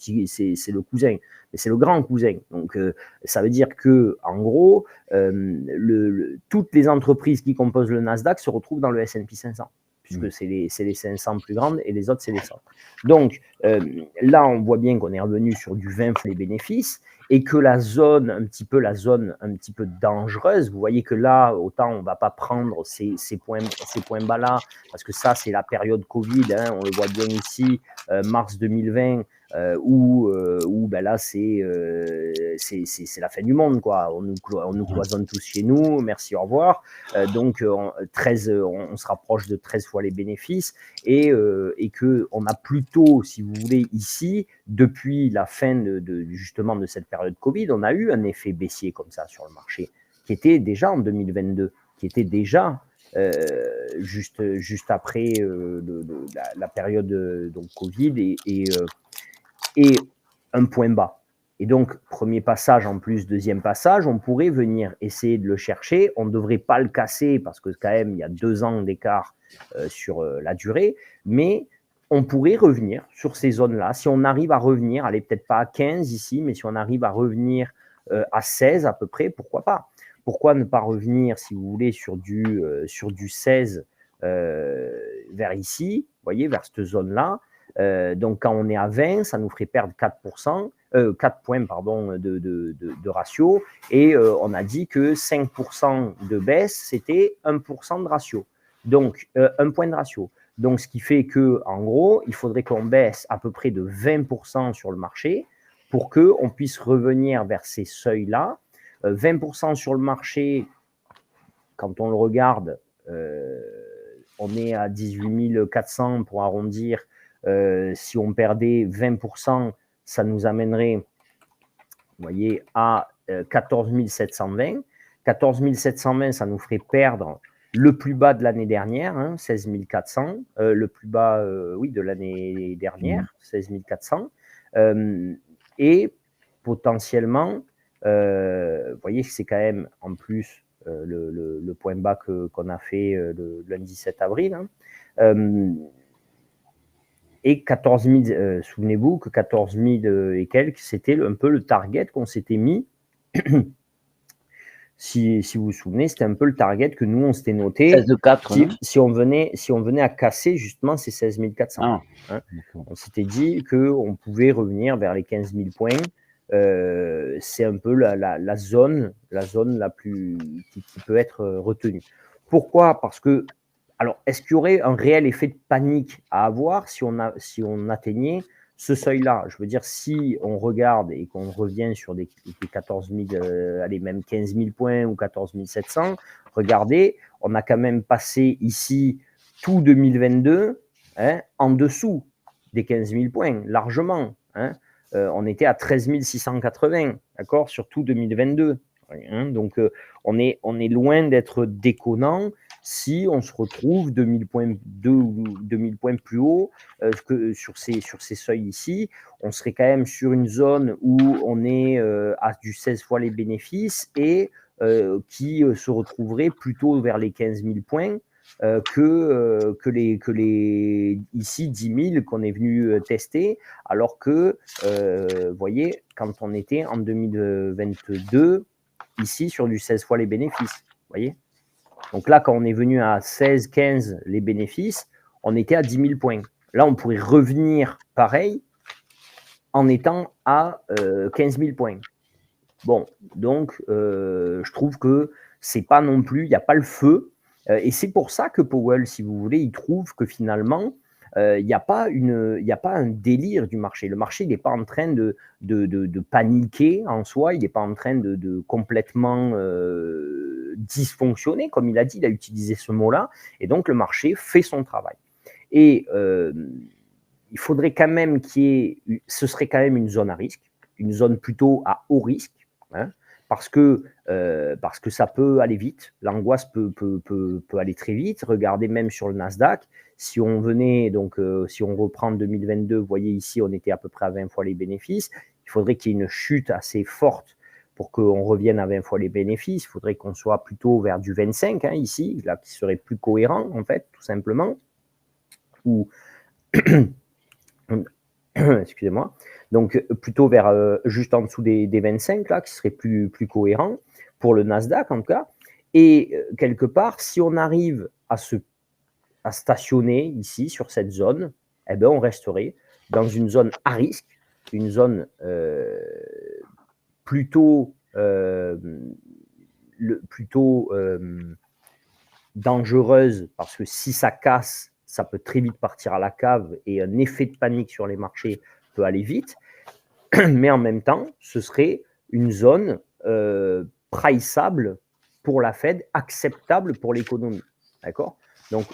cousin, mais c'est le grand cousin. Donc, ça veut dire que, en gros, toutes les entreprises qui composent le Nasdaq se retrouvent dans le S&P 500. Puisque c'est les 500 plus grandes et les autres, c'est les 100. Donc, là, on voit bien qu'on est revenu sur du 20 fois les bénéfices et que la zone un petit peu dangereuse, vous voyez que là, autant on ne va pas prendre ces points bas-là, parce que ça, c'est la période Covid, hein, on le voit bien ici, mars 2020, où ben là, c'est la fin du monde, quoi. On nous cloisonne tous chez nous, merci, au revoir. Donc, on se rapproche de 13 fois les bénéfices et qu'on a plutôt, si vous voulez, ici, depuis la fin justement de cette période Covid, on a eu un effet baissier comme ça sur le marché, qui était déjà en 2022, qui était déjà juste après la période donc Covid et un point bas. Et donc, premier passage en plus, deuxième passage, on pourrait venir essayer de le chercher. On ne devrait pas le casser parce que quand même, il y a 2 ans d'écart sur la durée, mais on pourrait revenir sur ces zones-là. Si on arrive à revenir, allez, peut-être pas à 15 ici, mais si on arrive à revenir à 16 à peu près, pourquoi pas? Pourquoi ne pas revenir, si vous voulez, sur du 16 vers ici, vous voyez, vers cette zone-là. Donc, quand on est à 20, ça nous ferait perdre 4 points de ratio. Et on a dit que 5% de baisse, c'était 1% de ratio. Donc, 1 point de ratio. Donc, ce qui fait qu'en gros, il faudrait qu'on baisse à peu près de 20% sur le marché pour qu'on puisse revenir vers ces seuils-là. 20% sur le marché, quand on le regarde, on est à 18 400 pour arrondir. Si on perdait 20%, ça nous amènerait, vous voyez, à 14 720. 14 720, ça nous ferait perdre le plus bas de l'année dernière, hein, 16 400. Le plus bas, de l'année dernière, 16 400. Et potentiellement, vous voyez que c'est quand même en plus le point bas qu'on a fait le lundi 7 avril. Hein. Et 14 000, souvenez-vous que 14 000 et quelques, c'était un peu le target qu'on s'était mis. Si vous vous souvenez, c'était un peu le target que nous, on s'était noté. 16 de 4, si on venait à casser justement ces 16 400. Ah, hein. On s'était dit qu'on pouvait revenir vers les 15 000 points. C'est un peu la zone la plus qui peut être retenue. Pourquoi? Parce que, alors, est-ce qu'il y aurait un réel effet de panique à avoir si on atteignait ce seuil-là? Je veux dire, si on regarde et qu'on revient sur des 14 000, allez, même 15 000 points ou 14 700, regardez, on a quand même passé ici tout 2022 en dessous des 15 000 points, largement. On était à 13 680, d'accord, sur tout 2022. Donc, on est loin d'être déconnant si on se retrouve 2000 points plus haut que sur ces seuils ici. On serait quand même sur une zone où on est à du 16 fois les bénéfices et qui se retrouverait plutôt vers les 15 000 points que les ici 10 000 qu'on est venu tester, alors que, vous voyez, quand on était en 2022, ici sur du 16 fois les bénéfices, vous voyez. Donc là, quand on est venu à 16, 15 les bénéfices, on était à 10 000 points. Là, on pourrait revenir pareil en étant à 15 000 points. Bon, donc, je trouve que c'est pas non plus, il n'y a pas le feu. Et c'est pour ça que Powell, si vous voulez, il trouve que finalement, il n'y a pas un délire du marché. Le marché, il n'est pas en train de paniquer en soi, il n'est pas en train de complètement dysfonctionner, comme il a dit, il a utilisé ce mot-là, et donc le marché fait son travail. Et il faudrait quand même ce serait quand même une zone à risque, une zone plutôt à haut risque, hein, parce que ça peut aller vite, l'angoisse peut aller très vite. Regardez même sur le Nasdaq, si on reprend 2022, vous voyez ici, on était à peu près à 20 fois les bénéfices. Il faudrait qu'il y ait une chute assez forte pour qu'on revienne à 20 fois les bénéfices. Il faudrait qu'on soit plutôt vers du 25, hein, ici, là, qui serait plus cohérent, en fait, tout simplement. Ou excusez-moi, donc plutôt vers juste en dessous des 25, là, qui serait plus cohérent pour le Nasdaq en tout cas. Et quelque part, si on arrive à stationner ici sur cette zone, eh ben, on resterait dans une zone à risque, une zone plutôt dangereuse, parce que si ça casse, ça peut très vite partir à la cave et un effet de panique sur les marchés peut aller vite. Mais en même temps, ce serait une zone priceable pour la Fed, acceptable pour l'économie. D'accord ? Donc,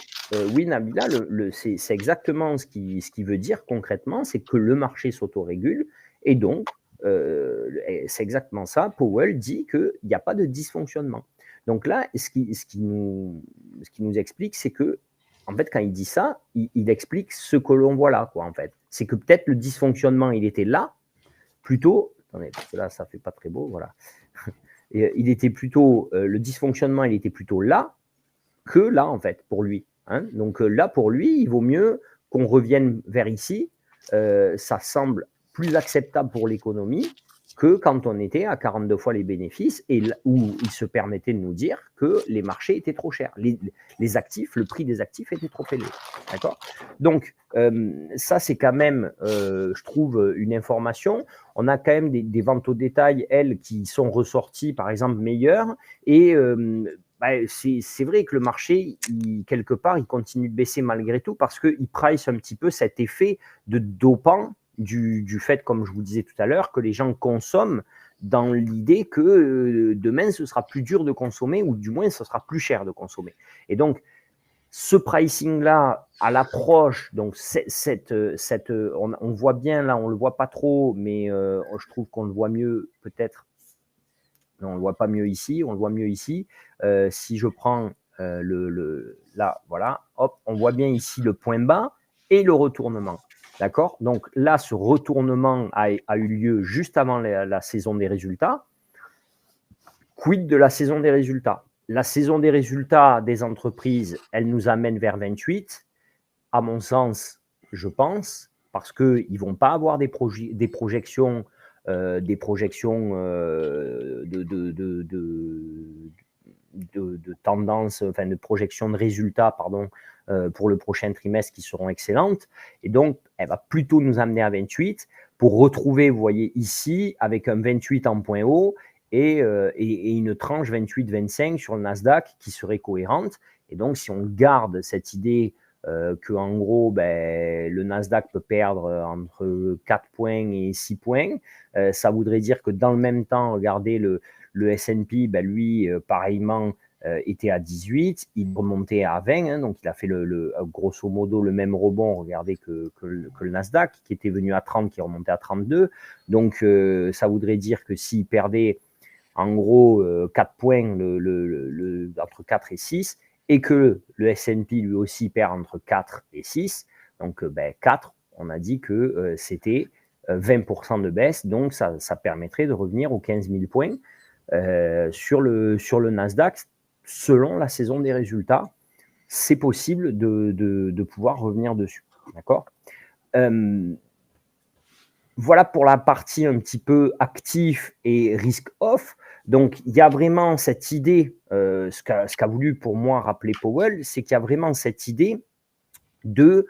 oui, Nabila, c'est exactement ce qui veut dire concrètement, c'est que le marché s'autorégule et donc, c'est exactement ça. Powell dit qu'il n'y a pas de dysfonctionnement. Donc là, ce qui nous explique, c'est que, en fait, quand il dit ça, il explique ce que l'on voit là, quoi, en fait. C'est que peut-être le dysfonctionnement, il était là, plutôt. Attendez, parce que là, ça ne fait pas très beau, voilà. Et, le dysfonctionnement, il était plutôt là que là, en fait, pour lui. Hein. Donc là, pour lui, il vaut mieux qu'on revienne vers ici. Ça semble plus acceptable pour l'économie que quand on était à 42 fois les bénéfices et où il se permettait de nous dire que les marchés étaient trop chers. Les actifs, le prix des actifs était trop élevé. D'accord ? Donc, ça, c'est quand même, je trouve, une information. On a quand même des ventes au détail, elles, qui sont ressorties, par exemple, meilleures. Et c'est vrai que le marché, quelque part, il continue de baisser malgré tout parce qu'il price un petit peu cet effet de dopant du fait, comme je vous disais tout à l'heure, que les gens consomment dans l'idée que demain, ce sera plus dur de consommer ou du moins, ce sera plus cher de consommer. Et donc, ce pricing-là, à l'approche, donc on voit bien là, on ne le voit pas trop, mais je trouve qu'on le voit mieux peut-être. Non, on ne le voit pas mieux ici, on le voit mieux ici. Si je prends là, voilà, hop, on voit bien ici le point bas et le retournement. D'accord ? Donc là, ce retournement a eu lieu juste avant la saison des résultats. Quid de la saison des résultats ? La saison des résultats des entreprises, elle nous amène vers 28. À mon sens, je pense, parce qu'ils ne vont pas avoir des projections de tendance, enfin de projection de résultats, pardon, pour le prochain trimestre qui seront excellentes. Et donc, elle va plutôt nous amener à 28 pour retrouver, vous voyez ici, avec un 28 en point haut et une tranche 28-25 sur le Nasdaq qui serait cohérente. Et donc, si on garde cette idée que en gros, le Nasdaq peut perdre entre 4 points et 6 points, ça voudrait dire que dans le même temps, regardez, le S&P, lui, pareillement, était à 18, il remontait à 20, hein, donc il a fait grosso modo le même rebond, regardez, que le Nasdaq, qui était venu à 30, qui est remonté à 32. Donc, ça voudrait dire que s'il perdait en gros 4 points entre 4 et 6, et que le S&P lui aussi perd entre 4 et 6, donc 4, on a dit que c'était 20% de baisse, donc ça permettrait de revenir aux 15 000 points sur le Nasdaq. Selon la saison des résultats, c'est possible de pouvoir revenir dessus. D'accord ? Voilà pour la partie un petit peu actif et risk-off. Donc, il y a vraiment cette idée, ce qu'a voulu pour moi rappeler Powell, c'est qu'il y a vraiment cette idée de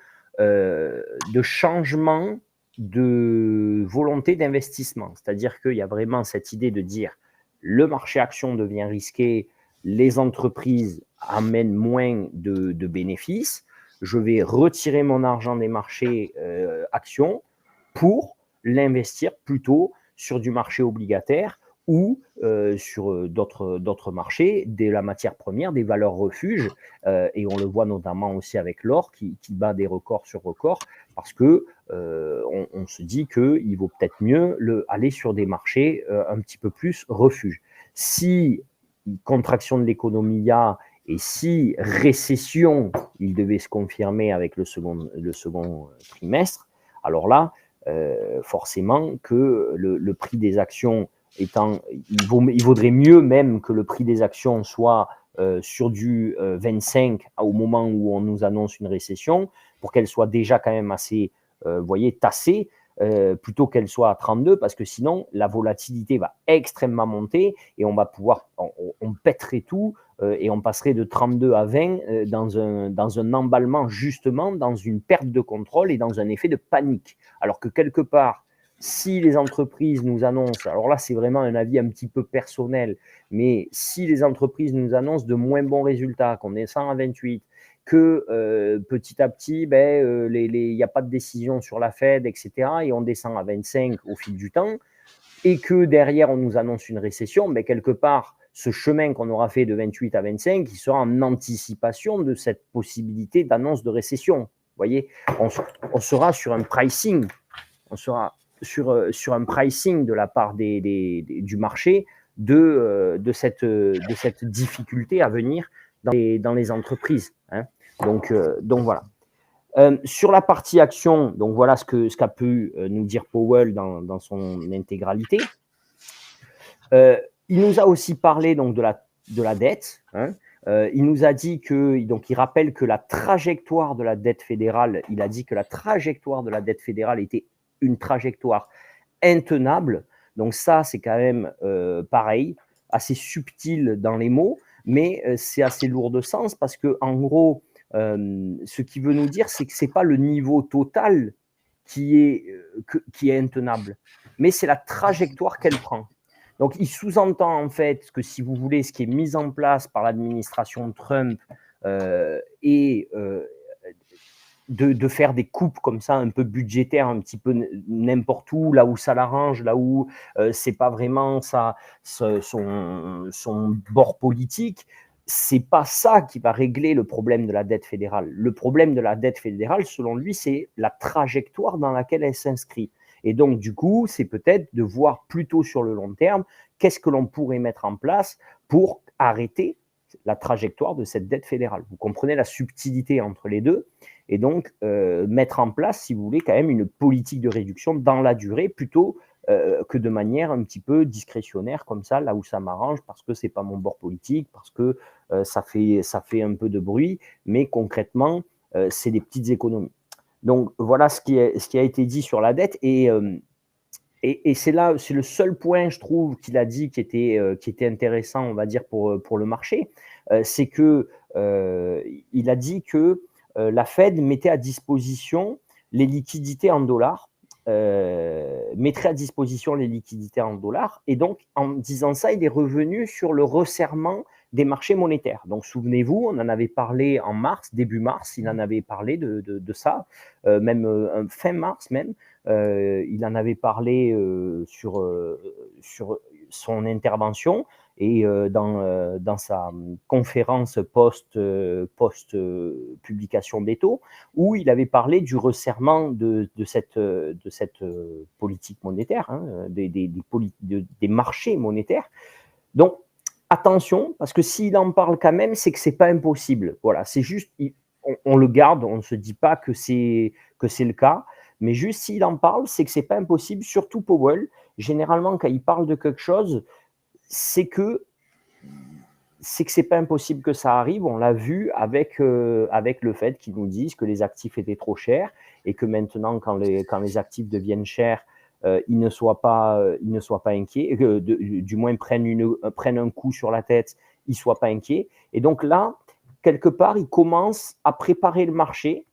changement de volonté d'investissement. C'est-à-dire qu'il y a vraiment cette idée de dire le marché action devient risqué, les entreprises amènent moins de bénéfices. je vais retirer mon argent des marchés actions pour l'investir plutôt sur du marché obligataire ou sur d'autres marchés, de la matière première, des valeurs refuges, et on le voit notamment aussi avec l'or qui bat des records sur records, parce que on se dit qu'il vaut peut-être mieux aller sur des marchés un petit peu plus refuges. Si contraction de l'économie il y a, et si récession, il devait se confirmer avec le second trimestre, alors là, forcément que le prix des actions étant, il vaudrait mieux même que le prix des actions soit sur du 25 au moment où on nous annonce une récession, pour qu'elle soit déjà quand même assez, tassée, plutôt qu'elle soit à 32, parce que sinon la volatilité va extrêmement monter et on pèterait tout et on passerait de 32 à 20 dans un emballement, justement dans une perte de contrôle et dans un effet de panique. Alors que quelque part, si les entreprises nous annoncent, alors là c'est vraiment un avis un petit peu personnel, mais si les entreprises nous annoncent de moins bons résultats, qu'on descend à 28, que petit à petit, il n'y a pas de décision sur la Fed, etc., et on descend à 25 au fil du temps, et que derrière, on nous annonce une récession, quelque part, ce chemin qu'on aura fait de 28 à 25, il sera en anticipation de cette possibilité d'annonce de récession. Vous voyez, on sera sur un pricing, sur un pricing de la part du marché de cette difficulté à venir dans les entreprises. Hein. Donc voilà. Sur la partie action, donc voilà ce qu'a pu nous dire Powell dans son intégralité. Il nous a aussi parlé donc de la dette. Hein. Il nous a dit il rappelle que la trajectoire de la dette fédérale, il a dit que la trajectoire de la dette fédérale était une trajectoire intenable. Donc ça, c'est quand même pareil, assez subtil dans les mots, mais c'est assez lourd de sens parce que en gros, ce qu'il veut nous dire, c'est que c'est pas le niveau total qui est intenable, mais c'est la trajectoire qu'elle prend. Donc, il sous-entend en fait que, si vous voulez, ce qui est mis en place par l'administration Trump et de faire des coupes comme ça, un peu budgétaires, un petit peu n'importe où, là où ça l'arrange, là où c'est pas vraiment son bord politique, c'est pas ça qui va régler le problème de la dette fédérale. Le problème de la dette fédérale, selon lui, c'est la trajectoire dans laquelle elle s'inscrit. Et donc, du coup, c'est peut-être de voir plutôt sur le long terme qu'est-ce que l'on pourrait mettre en place pour arrêter la trajectoire de cette dette fédérale. Vous comprenez la subtilité entre les deux, et donc mettre en place, si vous voulez, quand même une politique de réduction dans la durée plutôt que de manière un petit peu discrétionnaire comme ça, là où ça m'arrange, parce que c'est pas mon bord politique, parce que ça fait un peu de bruit, mais concrètement, c'est des petites économies. Donc voilà ce qui a été dit sur la dette, et c'est le seul point, je trouve, qu'il a dit qui était intéressant, on va dire, pour le marché, c'est que il a dit que la Fed mettait à disposition les liquidités en dollars, mettrait à disposition les liquidités en dollars, et donc en disant ça, il est revenu sur le resserrement des marchés monétaires. Donc souvenez-vous, on en avait parlé en mars, début mars, il en avait parlé de ça, même fin mars même, il en avait parlé sur son intervention, et dans sa conférence post-publication des taux, où il avait parlé du resserrement de cette politique monétaire, hein, des marchés monétaires. Donc, attention, parce que s'il en parle quand même, c'est que ce n'est pas impossible. Voilà, c'est juste, on le garde, on ne se dit pas que c'est le cas, mais juste s'il en parle, c'est que ce n'est pas impossible, surtout Powell. Généralement, quand il parle de quelque chose, c'est que c'est pas impossible que ça arrive. On l'a vu avec le fait qu'ils nous disent que les actifs étaient trop chers, et que maintenant, quand les actifs deviennent chers, ils ne soient pas inquiets, du moins prennent un coup sur la tête, ils ne soient pas inquiets. Et donc là, quelque part, ils commencent à préparer le marché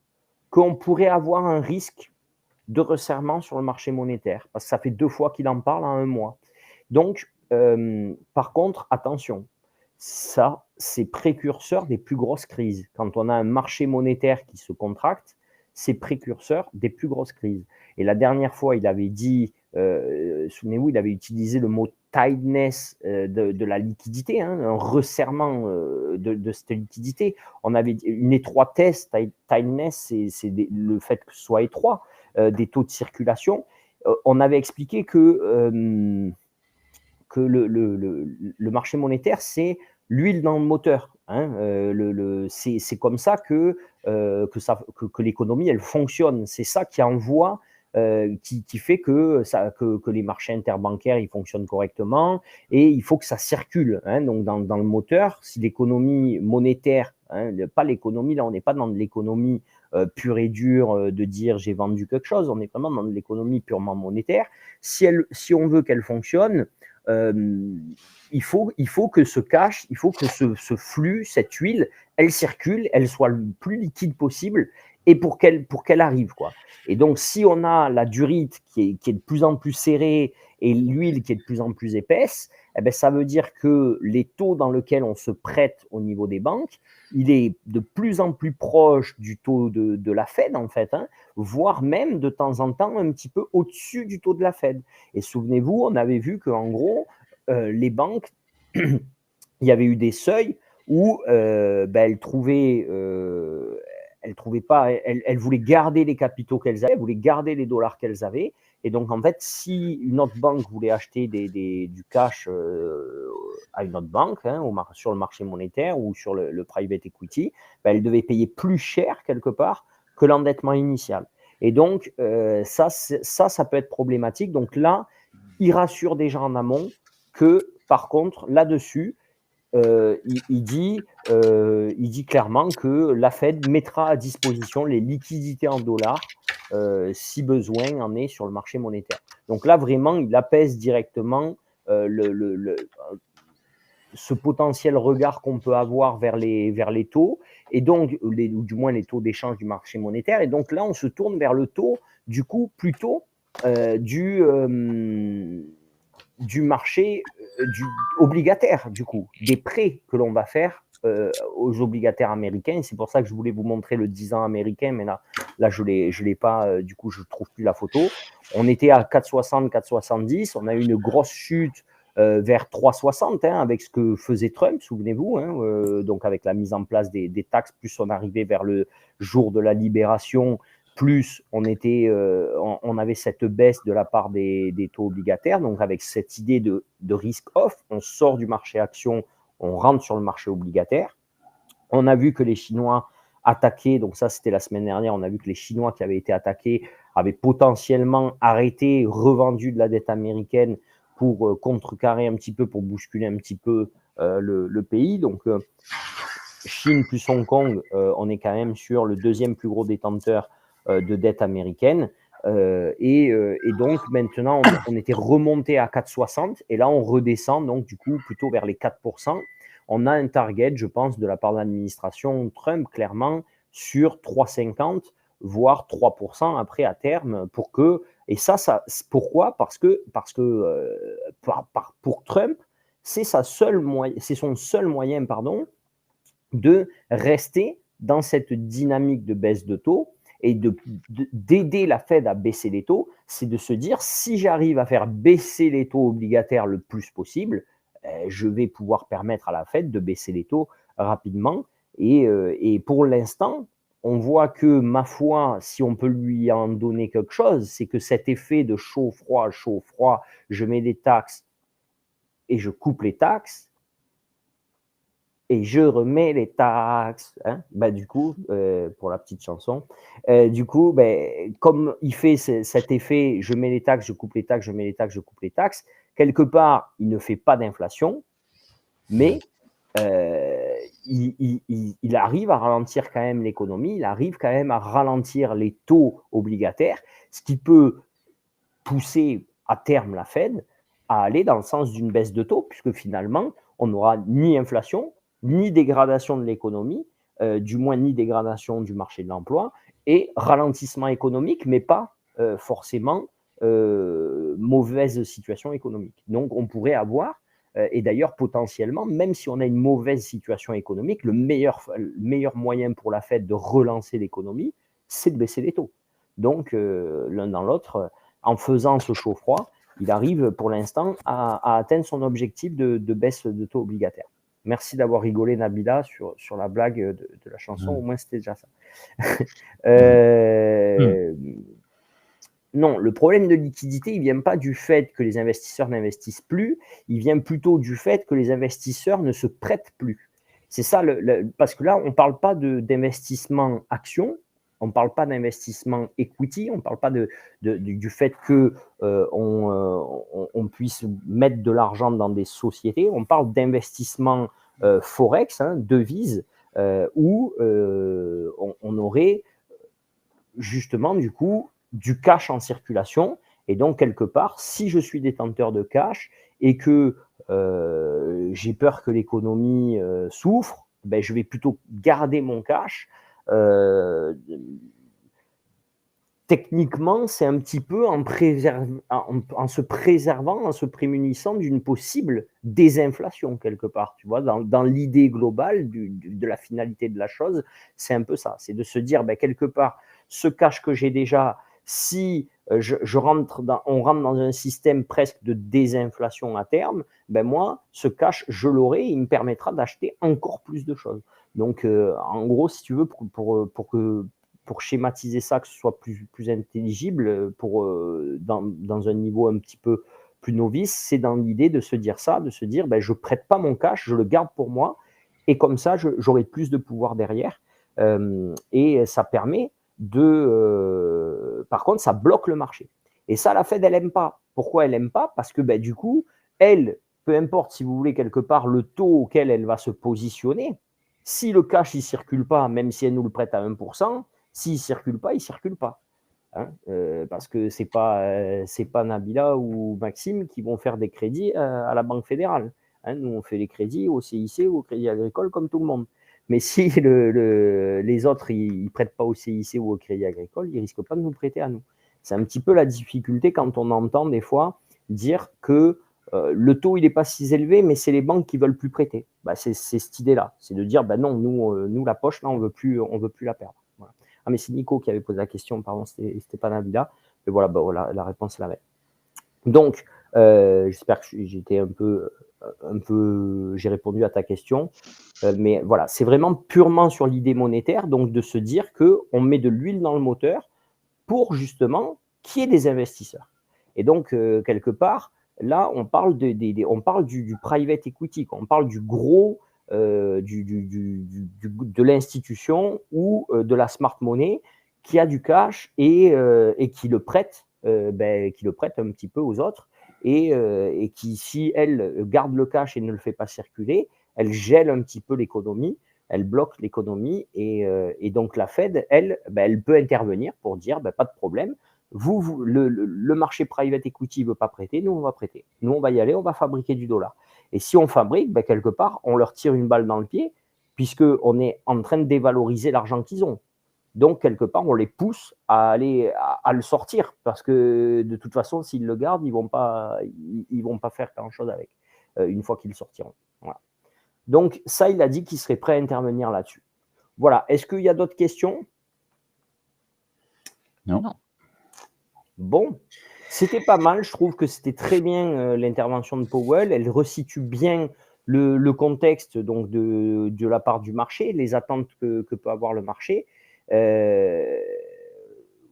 qu'on pourrait avoir un risque de resserrement sur le marché monétaire, parce que ça fait 2 fois qu'il en parle en un mois. Donc, par contre, attention, ça, c'est précurseur des plus grosses crises. Quand on a un marché monétaire qui se contracte, c'est précurseur des plus grosses crises. Et la dernière fois, il avait dit, souvenez-vous, il avait utilisé le mot tightness de la liquidité, hein, un resserrement de cette liquidité. On avait une étroitesse, tightness, c'est le fait que ce soit étroit, des taux de circulation. On avait expliqué que le marché monétaire, c'est l'huile dans le moteur. Hein, c'est comme ça que l'économie, elle fonctionne. C'est ça qui envoie, qui fait que les marchés interbancaires, ils fonctionnent correctement, et il faut que ça circule. Hein, donc, dans le moteur, si l'économie monétaire, hein, pas l'économie, là, on n'est pas dans de l'économie pure et dure de dire j'ai vendu quelque chose, on est vraiment dans de l'économie purement monétaire. Si on veut qu'elle fonctionne, il faut que ce cash, il faut que ce flux, cette huile, elle circule, elle soit le plus liquide possible, et pour qu'elle arrive, quoi. Et donc, si on a la durite qui est de plus en plus serrée et l'huile qui est de plus en plus épaisse, eh ben, ça veut dire que les taux dans lesquels on se prête au niveau des banques, il est de plus en plus proche du taux de la Fed, en fait, hein, voire même de temps en temps un petit peu au-dessus du taux de la Fed. Et souvenez-vous, on avait vu qu'en gros, les banques, il y avait eu des seuils où elles voulaient garder les capitaux qu'elles avaient, elles voulaient garder les dollars qu'elles avaient. Et donc, en fait, si une autre banque voulait acheter du cash à une autre banque, hein, sur le marché monétaire ou sur le private equity, elle devait payer plus cher, quelque part, que l'endettement initial. Et donc, ça peut être problématique. Donc là, il rassure déjà en amont que, par contre, là-dessus, il dit clairement que la Fed mettra à disposition les liquidités en dollars si besoin en est sur le marché monétaire. Donc là, vraiment, il apaise directement ce potentiel regard qu'on peut avoir vers les taux, et donc, ou du moins les taux d'échange du marché monétaire. Et donc là, on se tourne vers le taux, du coup, plutôt du marché obligataire, du coup, des prêts que l'on va faire aux obligataires américains. C'est pour ça que je voulais vous montrer le 10 ans américain, mais là je l'ai pas, du coup, je ne trouve plus la photo. On était à 4,60, 4,70, on a eu une grosse chute vers 3,60, hein, avec ce que faisait Trump, souvenez-vous, hein, donc avec la mise en place des taxes, plus on arrivait vers le jour de la libération, plus on avait cette baisse de la part des taux obligataires. Donc avec cette idée de risk-off, on sort du marché action, on rentre sur le marché obligataire. On a vu que les Chinois attaquaient, donc ça c'était la semaine dernière, on a vu que les Chinois qui avaient été attaqués avaient potentiellement arrêté, revendu de la dette américaine pour contrecarrer un petit peu, pour bousculer un petit peu le pays. Donc Chine plus Hong Kong, on est quand même sur le deuxième plus gros détenteur de dette américaine, et donc maintenant on était remonté à 4,60 et là on redescend donc du coup plutôt vers les 4%. On a un target, je pense, de la part de l'administration Trump clairement sur 3,50 voire 3% après à terme, pour que, et ça pourquoi, parce que pour Trump c'est son seul moyen de rester dans cette dynamique de baisse de taux et d'aider la Fed à baisser les taux. C'est de se dire, si j'arrive à faire baisser les taux obligataires le plus possible, je vais pouvoir permettre à la Fed de baisser les taux rapidement. Et pour l'instant, on voit que, ma foi, si on peut lui en donner quelque chose, c'est que cet effet de chaud-froid, je mets des taxes et je coupe les taxes, et je remets les taxes, hein, du coup, pour la petite chanson, du coup, comme il fait cet effet, je mets les taxes, je coupe les taxes, je mets les taxes, je coupe les taxes, quelque part, il ne fait pas d'inflation, mais il arrive à ralentir quand même l'économie, il arrive quand même à ralentir les taux obligataires, ce qui peut pousser à terme la Fed à aller dans le sens d'une baisse de taux, puisque finalement, on n'aura ni inflation, ni dégradation de l'économie, du moins ni dégradation du marché de l'emploi, et ralentissement économique, mais pas forcément mauvaise situation économique. Donc on pourrait avoir Et d'ailleurs, potentiellement, même si on a une mauvaise situation économique, le meilleur moyen pour la Fed de relancer l'économie, c'est de baisser les taux. Donc, l'un dans l'autre, en faisant ce chaud-froid, il arrive pour l'instant à atteindre son objectif de baisse de taux obligataire. Merci d'avoir rigolé, Nabila, sur la blague de la chanson. Au moins, c'était déjà ça. Non, le problème de liquidité, il ne vient pas du fait que les investisseurs n'investissent plus, il vient plutôt du fait que les investisseurs ne se prêtent plus. C'est ça, parce que là, on ne parle pas d'investissement action, on ne parle pas d'investissement equity, on ne parle pas du fait qu'on puisse mettre de l'argent dans des sociétés, on parle d'investissement forex, devise, où on aurait justement du coup du cash en circulation. Et donc, quelque part, si je suis détenteur de cash et que j'ai peur que l'économie souffre, ben, je vais plutôt garder mon cash. Techniquement, c'est un petit peu en se préservant, en se prémunissant d'une possible désinflation quelque part. Tu vois, dans l'idée globale de la finalité de la chose, c'est un peu ça. C'est de se dire, ben, quelque part, ce cash que j'ai déjà, si on rentre dans un système presque de désinflation à terme, ben moi, ce cash, je l'aurai et il me permettra d'acheter encore plus de choses. Donc, en gros, si tu veux, pour schématiser ça, que ce soit plus intelligible, dans un niveau un petit peu plus novice, c'est dans l'idée de se dire ça, de se dire, ben, je ne prête pas mon cash, je le garde pour moi, et comme ça, j'aurai plus de pouvoir derrière. Et ça permet par contre, ça bloque le marché. Et ça, la Fed, elle n'aime pas. Pourquoi elle n'aime pas? Parce que ben, du coup, elle, peu importe, si vous voulez, quelque part, le taux auquel elle va se positionner, si le cash ne circule pas, même si elle nous le prête à 1%, s'il ne circule pas, il ne circule pas. Parce que ce n'est pas Nabila ou Maxime qui vont faire des crédits à la Banque fédérale. Nous, on fait les crédits au CIC ou au Crédit Agricole comme tout le monde. Mais si les autres, ils ne prêtent pas au CIC ou au Crédit Agricole, ils ne risquent pas de nous prêter à nous. C'est un petit peu la difficulté quand on entend des fois dire que le taux, il n'est pas si élevé, mais c'est les banques qui ne veulent plus prêter. Bah, c'est cette idée-là. C'est de dire, bah non, nous la poche, là, on ne veut plus la perdre. Voilà. Ah, mais c'est Nico qui avait posé la question, pardon, c'était pas Nabila. Mais voilà, bah, voilà, la réponse est la même. Donc, j'espère que j'étais j'ai répondu à ta question. Mais voilà, c'est vraiment purement sur l'idée monétaire, donc de se dire qu'on met de l'huile dans le moteur pour justement qu'il y ait des investisseurs. Et donc, quelque part, là, on parle on parle du private equity, on parle du gros, de l'institution ou de la smart money qui a du cash et qui le prête, qui le prête un petit peu aux autres et qui, si elle garde le cash et ne le fait pas circuler, elle gèle un petit peu l'économie, elle bloque l'économie et donc la Fed, elle peut intervenir pour dire pas de problème, le marché private equity ne veut pas prêter, nous on va prêter, nous on va y aller, on va fabriquer du dollar. Et si on fabrique, quelque part, on leur tire une balle dans le pied puisqu'on est en train de dévaloriser l'argent qu'ils ont. Donc, quelque part, on les pousse à aller à le sortir parce que de toute façon, s'ils le gardent, ils vont pas faire grand-chose avec une fois qu'ils le sortiront. Voilà. Donc, ça, il a dit qu'il serait prêt à intervenir là-dessus. Voilà. Est-ce qu'il y a d'autres questions? Non. Bon, c'était pas mal. Je trouve que c'était très bien l'intervention de Powell. Elle resitue bien le contexte donc de la part du marché, les attentes que peut avoir le marché.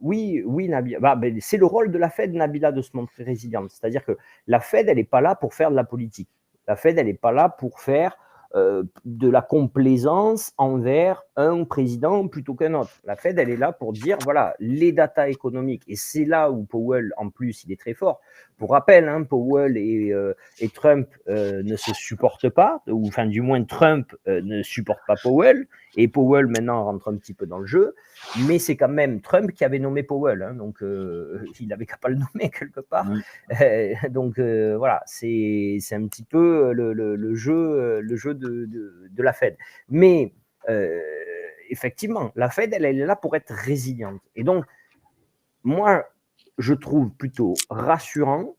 Oui, Nabila. C'est le rôle de la Fed, Nabila, de se montrer résiliente. C'est-à-dire que la Fed, elle n'est pas là pour faire de la politique. La Fed, elle n'est pas là pour faire de la complaisance envers un président plutôt qu'un autre. La Fed, elle est là pour dire, voilà, les datas économiques. Et c'est là où Powell, en plus, il est très fort. Pour rappel, Powell et Trump ne se supportent pas, ou enfin, du moins, Trump ne supporte pas Powell. Et Powell, maintenant, rentre un petit peu dans le jeu. Mais c'est quand même Trump qui avait nommé Powell. Donc, il n'avait qu'à pas le nommer quelque part. Donc, voilà, c'est un petit peu le jeu de la Fed. Mais, effectivement, la Fed, elle est là pour être résiliente. Et donc, moi, je trouve plutôt rassurant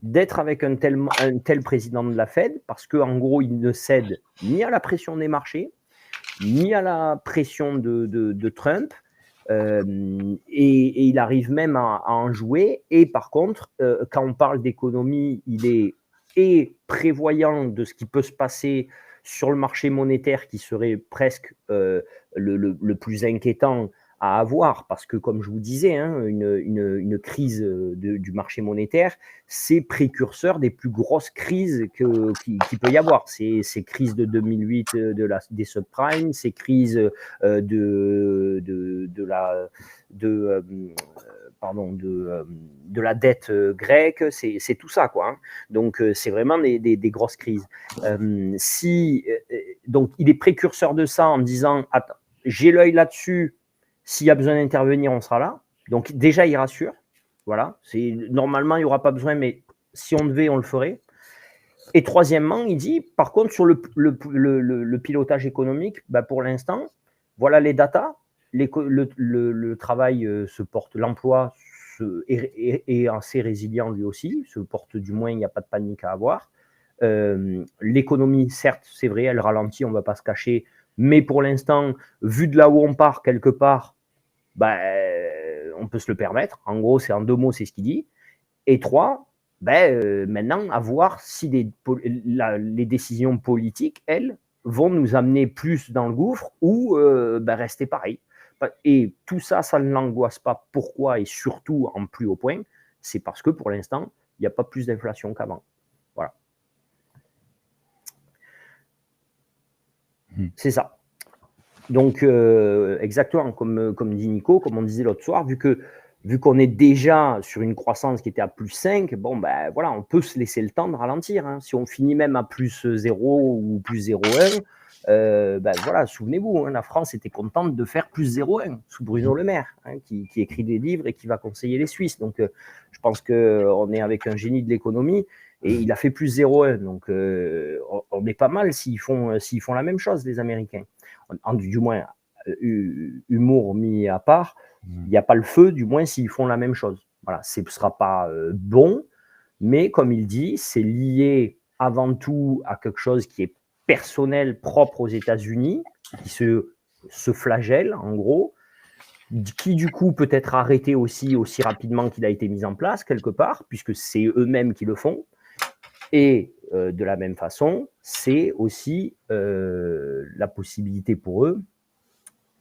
d'être avec un tel président de la Fed, parce qu'en gros, il ne cède ni à la pression des marchés, ni à la pression de Trump, et il arrive même à en jouer. Et par contre, quand on parle d'économie, il est prévoyant de ce qui peut se passer sur le marché monétaire, qui serait presque le plus inquiétant à avoir, parce que comme je vous disais, hein, une crise du marché monétaire, c'est précurseur des plus grosses crises qu'il peut y avoir. Ces crises de 2008 des subprimes, ces crises de la dette grecque, c'est tout ça, quoi. Hein. Donc c'est vraiment des grosses crises. Donc il est précurseur de ça en disant, attends, j'ai l'œil là-dessus. S'il y a besoin d'intervenir, on sera là. Donc déjà, il rassure. Voilà. Normalement, il n'y aura pas besoin, mais si on devait, on le ferait. Et troisièmement, il dit, par contre, sur le pilotage économique, bah, pour l'instant, voilà les datas. Le travail se porte, l'emploi est assez résilient lui aussi, se porte, du moins, il n'y a pas de panique à avoir. L'économie, certes, c'est vrai, elle ralentit, on ne va pas se cacher. Mais pour l'instant, vu de là où on part quelque part, ben, on peut se le permettre. En gros, c'est en 2 mots, c'est ce qu'il dit. Et 3, maintenant, à voir si les décisions politiques, elles, vont nous amener plus dans le gouffre ou rester pareil. Et tout ça, ça ne l'angoisse pas. Pourquoi? Et surtout, en plus haut point, c'est parce que pour l'instant, il n'y a pas plus d'inflation qu'avant. Voilà. C'est ça. Donc, exactement, comme dit Nico, comme on disait l'autre soir, vu qu'on est déjà sur une croissance qui était à plus 5, bon, ben voilà, on peut se laisser le temps de ralentir. Hein. Si on finit même à plus 0 ou plus 0,1, ben voilà, souvenez-vous, hein, la France était contente de faire plus 0,1 sous Bruno Le Maire, hein, qui écrit des livres et qui va conseiller les Suisses. Donc, je pense qu'on est avec un génie de l'économie. Et il a fait plus 0,1, donc on est pas mal s'ils font la même chose, les Américains. Du moins, humour mis à part, il n'y a pas le feu, du moins s'ils font la même chose. Voilà, ce ne sera pas bon, mais comme il dit, c'est lié avant tout à quelque chose qui est personnel, propre aux États-Unis, qui se flagelle, en gros, qui du coup peut être arrêté aussi rapidement qu'il a été mis en place, quelque part, puisque c'est eux-mêmes qui le font. Et de la même façon, c'est aussi la possibilité pour eux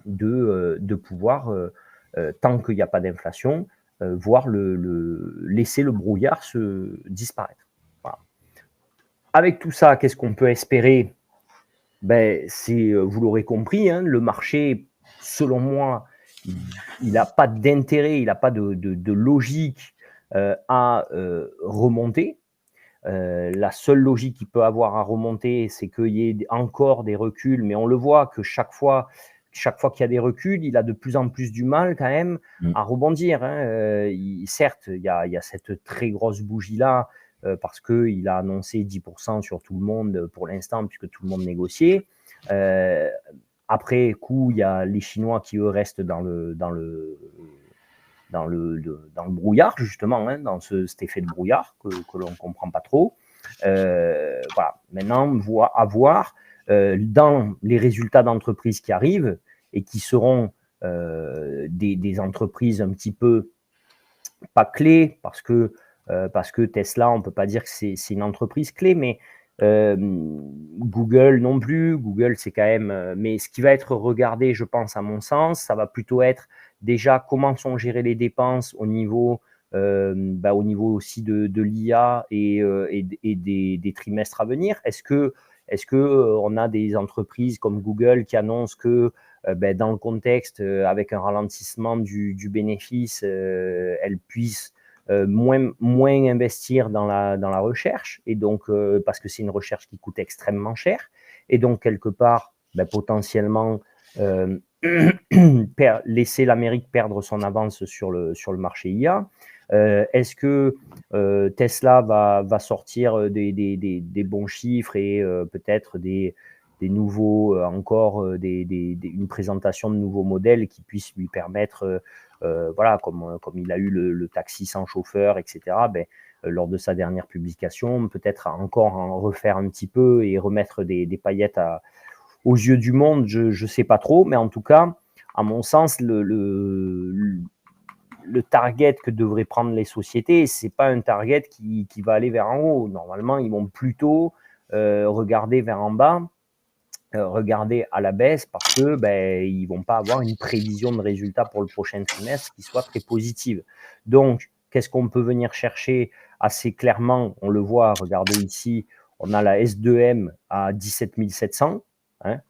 de pouvoir, tant qu'il n'y a pas d'inflation, laisser le brouillard se disparaître. Voilà. Avec tout ça, qu'est-ce qu'on peut espérer? Vous l'aurez compris, hein, le marché, selon moi, il n'a pas d'intérêt, il n'a pas de logique à remonter. La seule logique qu'il peut avoir à remonter, c'est qu'il y ait encore des reculs, mais on le voit que chaque fois qu'il y a des reculs, il a de plus en plus du mal quand même à rebondir. Hein. Certes, il y a cette très grosse bougie-là, parce qu'il a annoncé 10% sur tout le monde pour l'instant, puisque tout le monde négociait. Après coup, il y a les Chinois qui, eux, restent dans le brouillard, justement, hein, dans cet effet de brouillard que l'on ne comprend pas trop. Voilà. Maintenant, à voir dans les résultats d'entreprises qui arrivent et qui seront des entreprises un petit peu pas clés, parce que Tesla, on ne peut pas dire que c'est une entreprise clé, mais Google non plus. Google, c'est quand même... mais ce qui va être regardé, je pense, à mon sens, ça va plutôt être déjà comment sont gérées les dépenses au niveau aussi de l'IA et des trimestres à venir. Est-ce que on a des entreprises comme Google qui annoncent que dans le contexte, avec un ralentissement du bénéfice, elles puissent moins investir dans la recherche, et donc parce que c'est une recherche qui coûte extrêmement cher, et donc quelque part potentiellement laisser l'Amérique perdre son avance sur le marché IA. Est-ce que Tesla va sortir des bons chiffres et peut-être des nouveaux, une présentation de nouveaux modèles qui puissent lui permettre, voilà, comme il a eu le taxi sans chauffeur, etc. lors de sa dernière publication, peut-être encore en refaire un petit peu et remettre des paillettes aux yeux du monde, je ne sais pas trop, mais en tout cas, à mon sens, le target que devraient prendre les sociétés, ce n'est pas un target qui va aller vers en haut. Normalement, ils vont plutôt regarder vers en bas, regarder à la baisse parce que ils ne vont pas avoir une prévision de résultat pour le prochain trimestre qui soit très positive. Donc, qu'est-ce qu'on peut venir chercher assez clairement? On le voit, regardez ici, on a la S2M à 17 700, hein,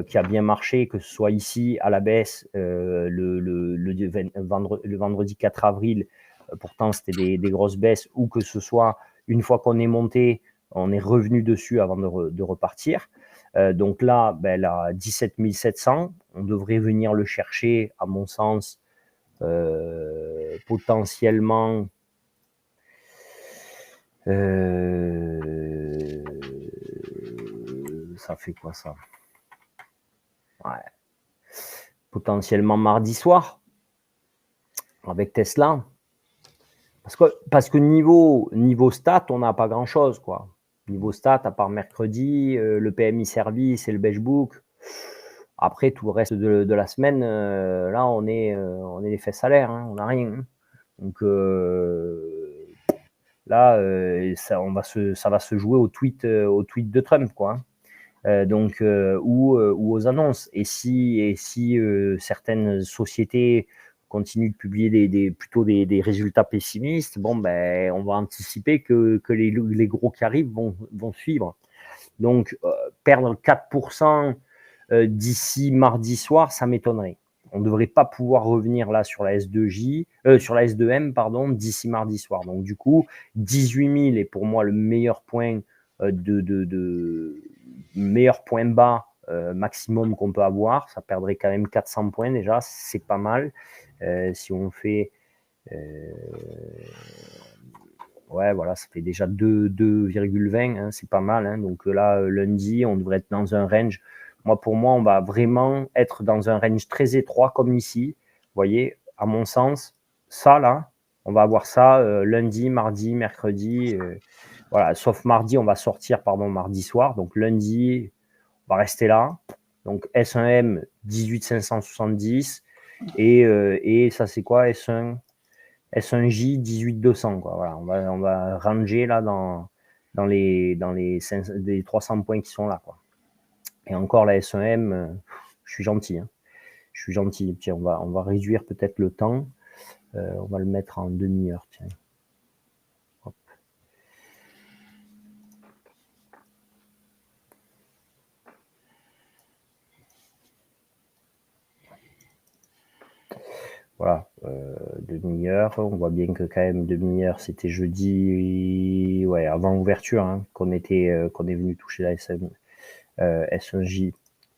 qui a bien marché, que ce soit ici à la baisse le vendredi 4 avril, pourtant c'était des grosses baisses, ou que ce soit une fois qu'on est monté, on est revenu dessus avant de repartir. Donc là, là, 17 700, on devrait venir le chercher, à mon sens, potentiellement ça fait quoi ça? Ouais. Potentiellement mardi soir avec Tesla. Parce que niveau stat, on n'a pas grand-chose, quoi. Niveau stat, à part mercredi, le PMI service et le benchmark. Après, tout le reste de la semaine, là, on est les fesses salaires, hein, on n'a rien. Hein. Donc là, ça va se jouer au tweet de Trump, quoi. Ou aux annonces. Et si certaines sociétés continuent de publier plutôt des résultats pessimistes, on va anticiper que les gros qui arrivent vont suivre. Donc, perdre 4% d'ici mardi soir, ça m'étonnerait. On ne devrait pas pouvoir revenir là sur la S2M, pardon, d'ici mardi soir. Donc, du coup, 18 000 est pour moi le meilleur point meilleur point bas maximum qu'on peut avoir. Ça perdrait quand même 400 points déjà, c'est pas mal. Si on fait ouais, voilà, ça fait déjà 2,20, hein, c'est pas mal. Hein. Donc là, lundi, on devrait être dans un range. Pour moi, on va vraiment être dans un range très étroit comme ici. Vous voyez, à mon sens, ça là, on va avoir ça lundi, mardi, mercredi. Voilà, sauf mardi, on va sortir, mardi soir. Donc lundi, on va rester là. Donc S1M 18 570 et ça c'est quoi S1J 18 200 quoi. Voilà, on va ranger là dans les 300 points qui sont là, quoi. Et encore la S1M, je suis gentil. Hein. Je suis gentil. Tiens, on va réduire peut-être le temps. On va le mettre en demi-heure. Tiens. Hop. Voilà, demi-heure. On voit bien que quand même demi-heure, c'était jeudi, ouais, avant l'ouverture, hein, qu'on est venu toucher la S1J,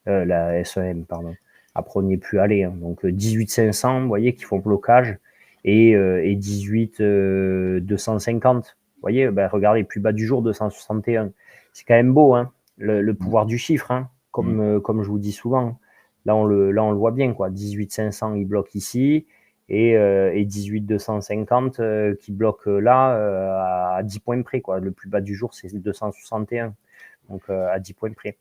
la S1M, pardon. Après, on n'y est plus allé. Hein. Donc 18 500, vous voyez, qui font blocage, et 18 250. Vous voyez, regardez, plus bas du jour, 261. C'est quand même beau, hein, le pouvoir du chiffre, hein, comme je vous dis souvent. Là, on le voit bien, quoi. 18 500, il bloque ici, et 18 250 qui bloque là à 10 points près, quoi. Le plus bas du jour, c'est 261, donc à 10 points près.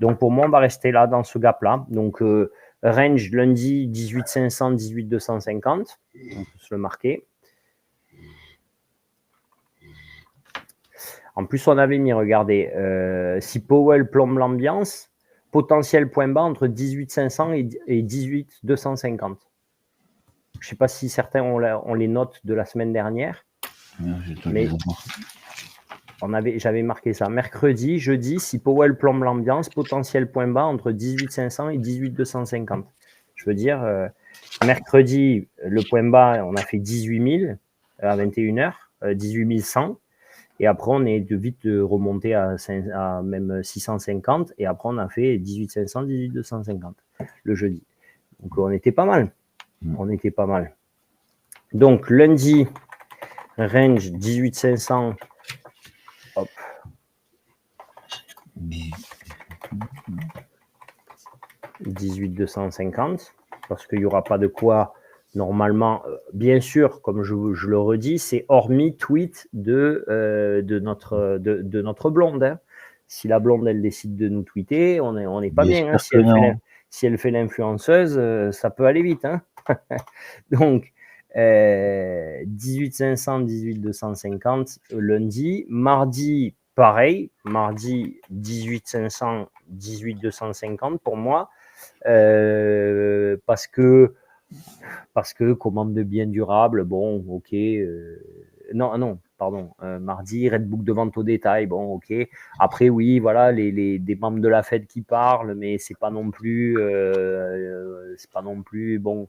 Donc, pour moi, on va rester là, dans ce gap-là. Donc, range lundi, 18 500, 18 250. On peut se le marquer. En plus, on avait mis, regardez, si Powell plombe l'ambiance, potentiel point bas entre 18 500 et 18 250. Je ne sais pas si certains ont les notes de la semaine dernière. Mais j'avais marqué ça. Mercredi, jeudi, si Powell plombe l'ambiance, potentiel point bas entre 18 500 et 18 250. Je veux dire, mercredi, le point bas, on a fait 18 000 à 21h, 18 100. Et après, on est vite remonté à même 650. Et après, on a fait 18 500, 18 250 le jeudi. Donc, on était pas mal. On était pas mal. Donc, lundi, range 18 500. Hop. 18 250. Parce qu'il n'y aura pas de quoi, normalement, bien sûr, comme je le redis, c'est hormis tweet de notre blonde. Hein. Si la blonde, elle décide de nous tweeter, on n'est pas bien. Hein. Si elle fait l'influenceuse, ça peut aller vite. Hein. Donc, 18 500, 18 250 lundi. Mardi, pareil. Mardi, 18 500, 18 250 pour moi. Parce que commande de biens durables, bon, ok. Non, pardon. Mardi, Redbook de vente au détail, bon, ok. Après, oui, voilà, des membres de la Fed qui parlent, mais c'est pas non plus bon.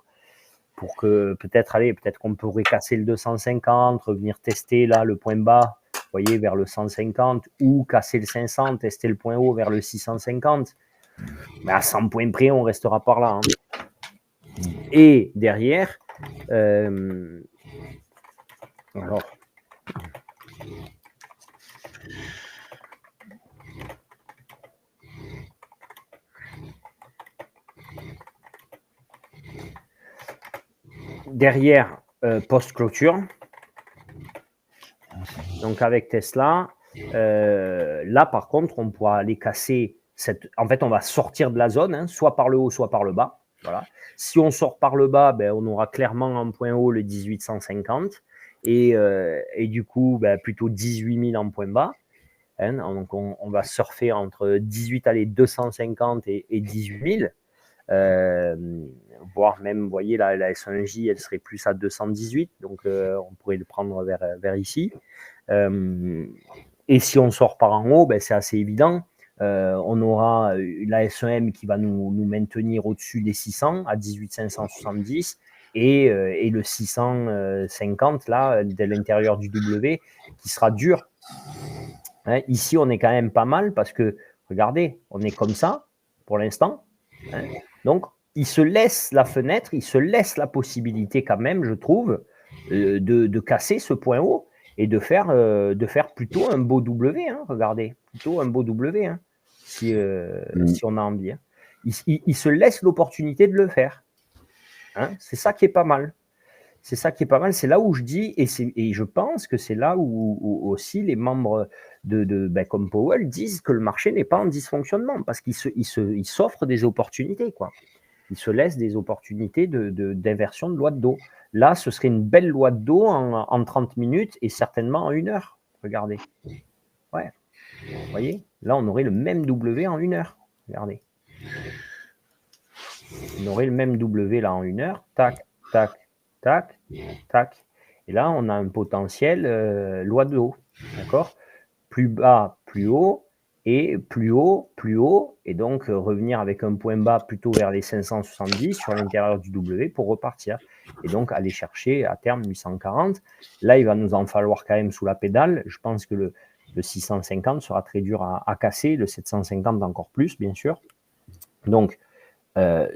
Pour que peut-être qu'on pourrait casser le 250, revenir tester là le point bas, vous voyez, vers le 150, ou casser le 500, tester le point haut vers le 650. Mais à 100 points près, on restera par là. Hein. Et derrière, alors, derrière, post-clôture, donc avec Tesla, là par contre, on pourra aller casser en fait, on va sortir de la zone, hein, soit par le haut, soit par le bas. Voilà. Si on sort par le bas, ben, on aura clairement en point haut le 1850 et du coup, ben, plutôt 18 000 en point bas. Hein, donc, on va surfer entre 250 et 18 000. Voire même, vous voyez, la S1J, elle serait plus à 218. Donc, on pourrait le prendre vers ici. Et si on sort par en haut, ben, c'est assez évident. On aura la S1M qui va nous maintenir au-dessus des 600 à 18 570 et le 650 là de l'intérieur du W qui sera dur. Hein, ici on est quand même pas mal parce que regardez, on est comme ça pour l'instant. Hein, donc il se laisse la fenêtre, il se laisse la possibilité quand même, je trouve, de casser ce point haut et de faire plutôt un beau W. Hein, regardez, plutôt un beau W. Hein. Si on a envie. Hein. Il se laisse l'opportunité de le faire. Hein, c'est ça qui est pas mal. C'est ça qui est pas mal. C'est là où je dis, et je pense que c'est là où aussi les membres comme Powell disent que le marché n'est pas en dysfonctionnement parce qu'il s'offre des opportunités. Quoi. Il se laisse des opportunités d'inversion de loi de dos. Là, ce serait une belle loi de dos en 30 minutes et certainement en 1 heure. Regardez. Ouais. Vous voyez, là, on aurait le même W en 1 heure. Regardez. On aurait le même W là en 1 heure. Tac, tac, tac, tac. Et là, on a un potentiel loi de dos. D'accord ? Plus bas, plus haut. Et plus haut, plus haut. Et donc, revenir avec un point bas plutôt vers les 570 sur l'intérieur du W pour repartir. Et donc, aller chercher à terme 840. Là, il va nous en falloir quand même sous la pédale. Je pense que le 650 sera très dur à casser, le 750 encore plus, bien sûr. Donc,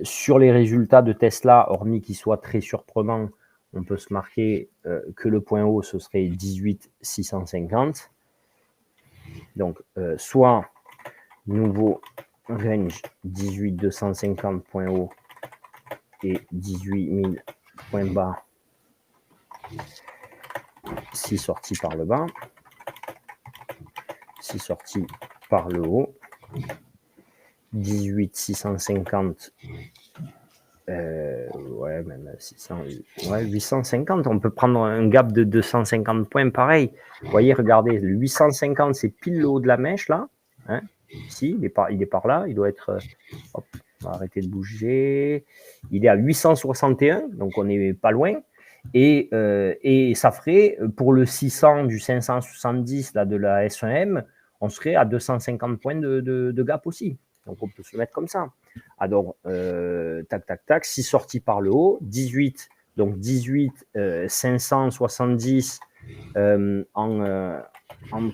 sur les résultats de Tesla, hormis qu'ils soient très surprenants, on peut se marquer que le point haut, ce serait 18 650. Donc, soit nouveau range 18 250 point haut et 18 000 points bas, si sorti par le bas. Si sorti par le haut, 18 650, ouais, même 600, ouais, 850, on peut prendre un gap de 250 points pareil. Vous voyez, regardez, le 850, c'est pile le haut de la mèche là. Hein, ici, il est par là, il doit être. Hop, on va arrêter de bouger. Il est à 861, donc on n'est pas loin. Et ça ferait pour le 600 du 570 là, de la S1M, on serait à 250 points de gap aussi. Donc, on peut se mettre comme ça. Alors, tac, tac, tac, 6 sorties par le haut, 18, donc 18, 570 en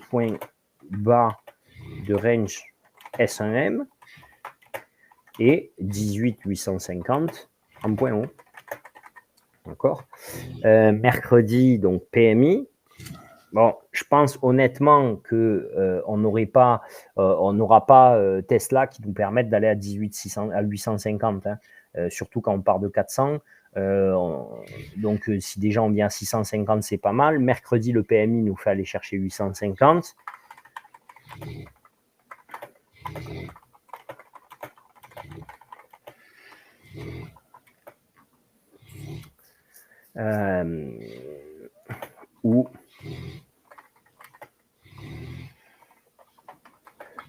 point bas de range S1M et 18, 850 en point haut. D'accord. Mercredi, donc PMI. Bon, je pense honnêtement que on n'aura pas Tesla qui nous permette d'aller à 850, hein, surtout quand on part de 400. Donc, si déjà on vient à 650, c'est pas mal. Mercredi, le PMI nous fait aller chercher 850.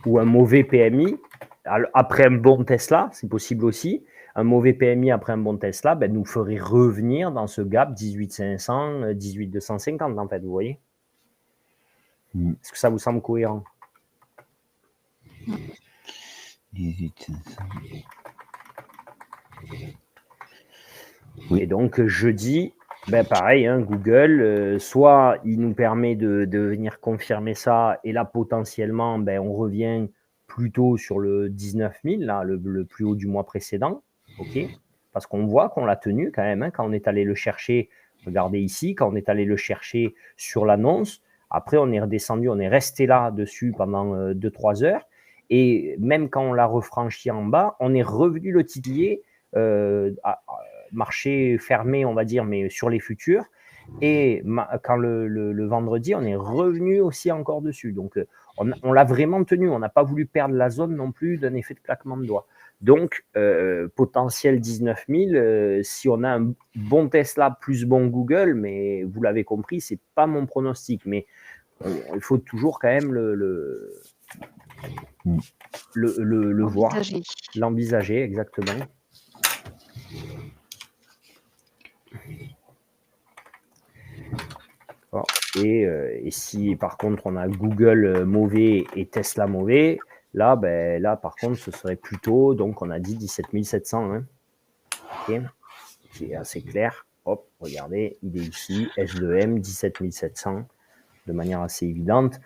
Ou un mauvais PMI après un bon Tesla, c'est possible aussi. Un mauvais PMI après un bon Tesla nous ferait revenir dans ce gap 18,500, 18,250 en fait, vous voyez. Est-ce que ça vous semble cohérent? 18,500. Et donc jeudi, pareil, hein, Google, soit il nous permet de venir confirmer ça, et là potentiellement, on revient plutôt sur le 19 000, là, le plus haut du mois précédent, ok, parce qu'on voit qu'on l'a tenu quand même, hein, quand on est allé le chercher, regardez ici, quand on est allé le chercher sur l'annonce, après on est redescendu, on est resté là dessus pendant 2-3 heures, et même quand on l'a refranchi en bas, on est revenu le titiller marché fermé, on va dire, mais sur les futurs. Et quand le vendredi, on est revenu aussi encore dessus. Donc, on l'a vraiment tenu. On n'a pas voulu perdre la zone non plus d'un effet de claquement de doigts. Donc, potentiel 19 000, si on a un bon Tesla plus bon Google, mais vous l'avez compris, ce n'est pas mon pronostic. Mais il faut toujours quand même le voir, l'envisager, exactement. Et si par contre on a Google mauvais et Tesla mauvais, là, là par contre ce serait plutôt, donc on a dit 17 700, hein, okay, qui est assez clair. Hop, regardez, il est ici, S2M 17 700, de manière assez évidente.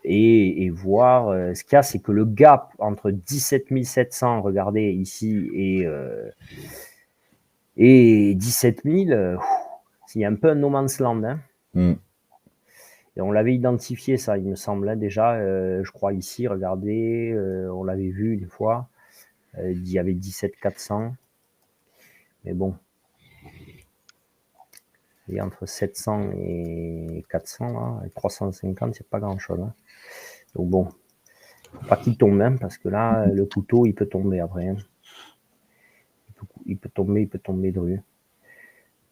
Et voir, ce qu'il y a, c'est que le gap entre 17 700, regardez ici, et 17 000, il y a un peu un no man's land, hein. Et on l'avait identifié, ça, il me semble, hein, déjà, je crois ici, regardez, on l'avait vu une fois, il y avait 17 400, mais bon, et entre 700 et 400, là, et 350, c'est pas grand-chose, hein. Donc bon, pas qu'il tombe, hein, parce que là, le couteau, il peut tomber après, hein. Il peut tomber de rue.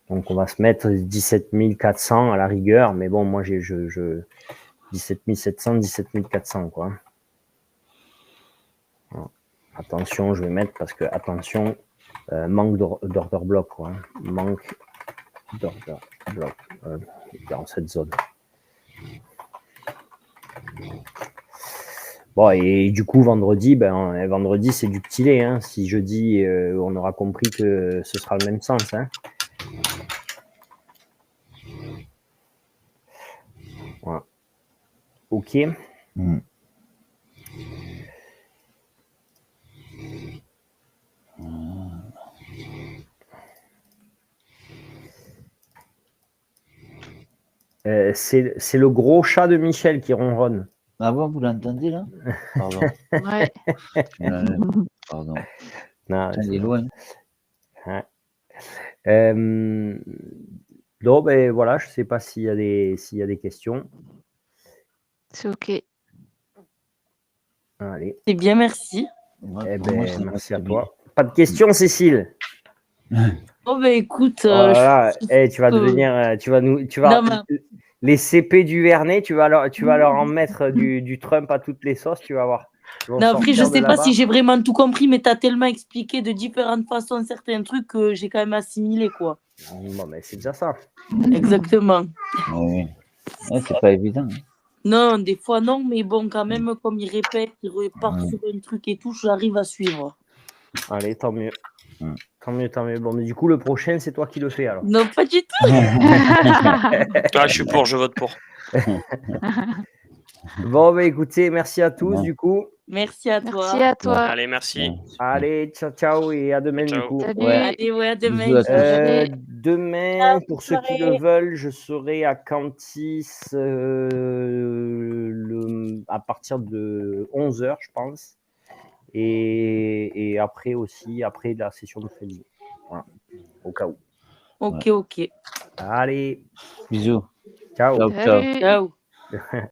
Donc on va se mettre 17 400 à la rigueur, mais bon, moi j'ai 17 700, 17 400 quoi. Alors, attention, je vais mettre parce que attention, manque d'order block quoi. Manque d'order block dans cette zone. Bon, et du coup vendredi, vendredi c'est du petit lait, hein. Si jeudi on aura compris que ce sera le même sens, hein. Voilà. Ok. C'est le gros chat de Michel qui ronronne. Ah bon, vous l'entendez là? Pardon. Ouais. Pardon. Non, il est loin. Ouais. Donc, voilà, je ne sais pas s'il y a des questions. C'est OK. Allez. C'est bien, merci. Ouais, merci à toi. Pas de questions, Cécile? Oh, écoute. Tu vas devenir. Les CP du Vernet, tu vas leur en mettre du Trump à toutes les sauces, tu vas voir. Non, après, je ne sais pas si j'ai vraiment tout compris, mais tu as tellement expliqué de différentes façons certains trucs que j'ai quand même assimilé, quoi. Bon, mais c'est déjà ça. Exactement. Oui. Ouais, c'est pas évident. Non, des fois non, mais bon, quand même, comme il répète, il repart sur un truc et tout, j'arrive à suivre. Allez, tant mieux. Tant mieux. Bon, mais du coup, le prochain, c'est toi qui le fais alors. Non, pas du tout. Je suis pour, je vote pour. Bon, écoutez, merci à tous du coup. Merci à toi. Merci à toi. Allez, merci. Allez, ciao et à demain du coup. Salut. Allez, à demain. Demain, pour ceux qui le veulent, je serai à Cantis à partir de 11h, je pense. Et après aussi, après la session de crédit. Voilà. au cas où. Ok. Allez, Bisous. ciao. Ciao, ciao. Salut. Ciao.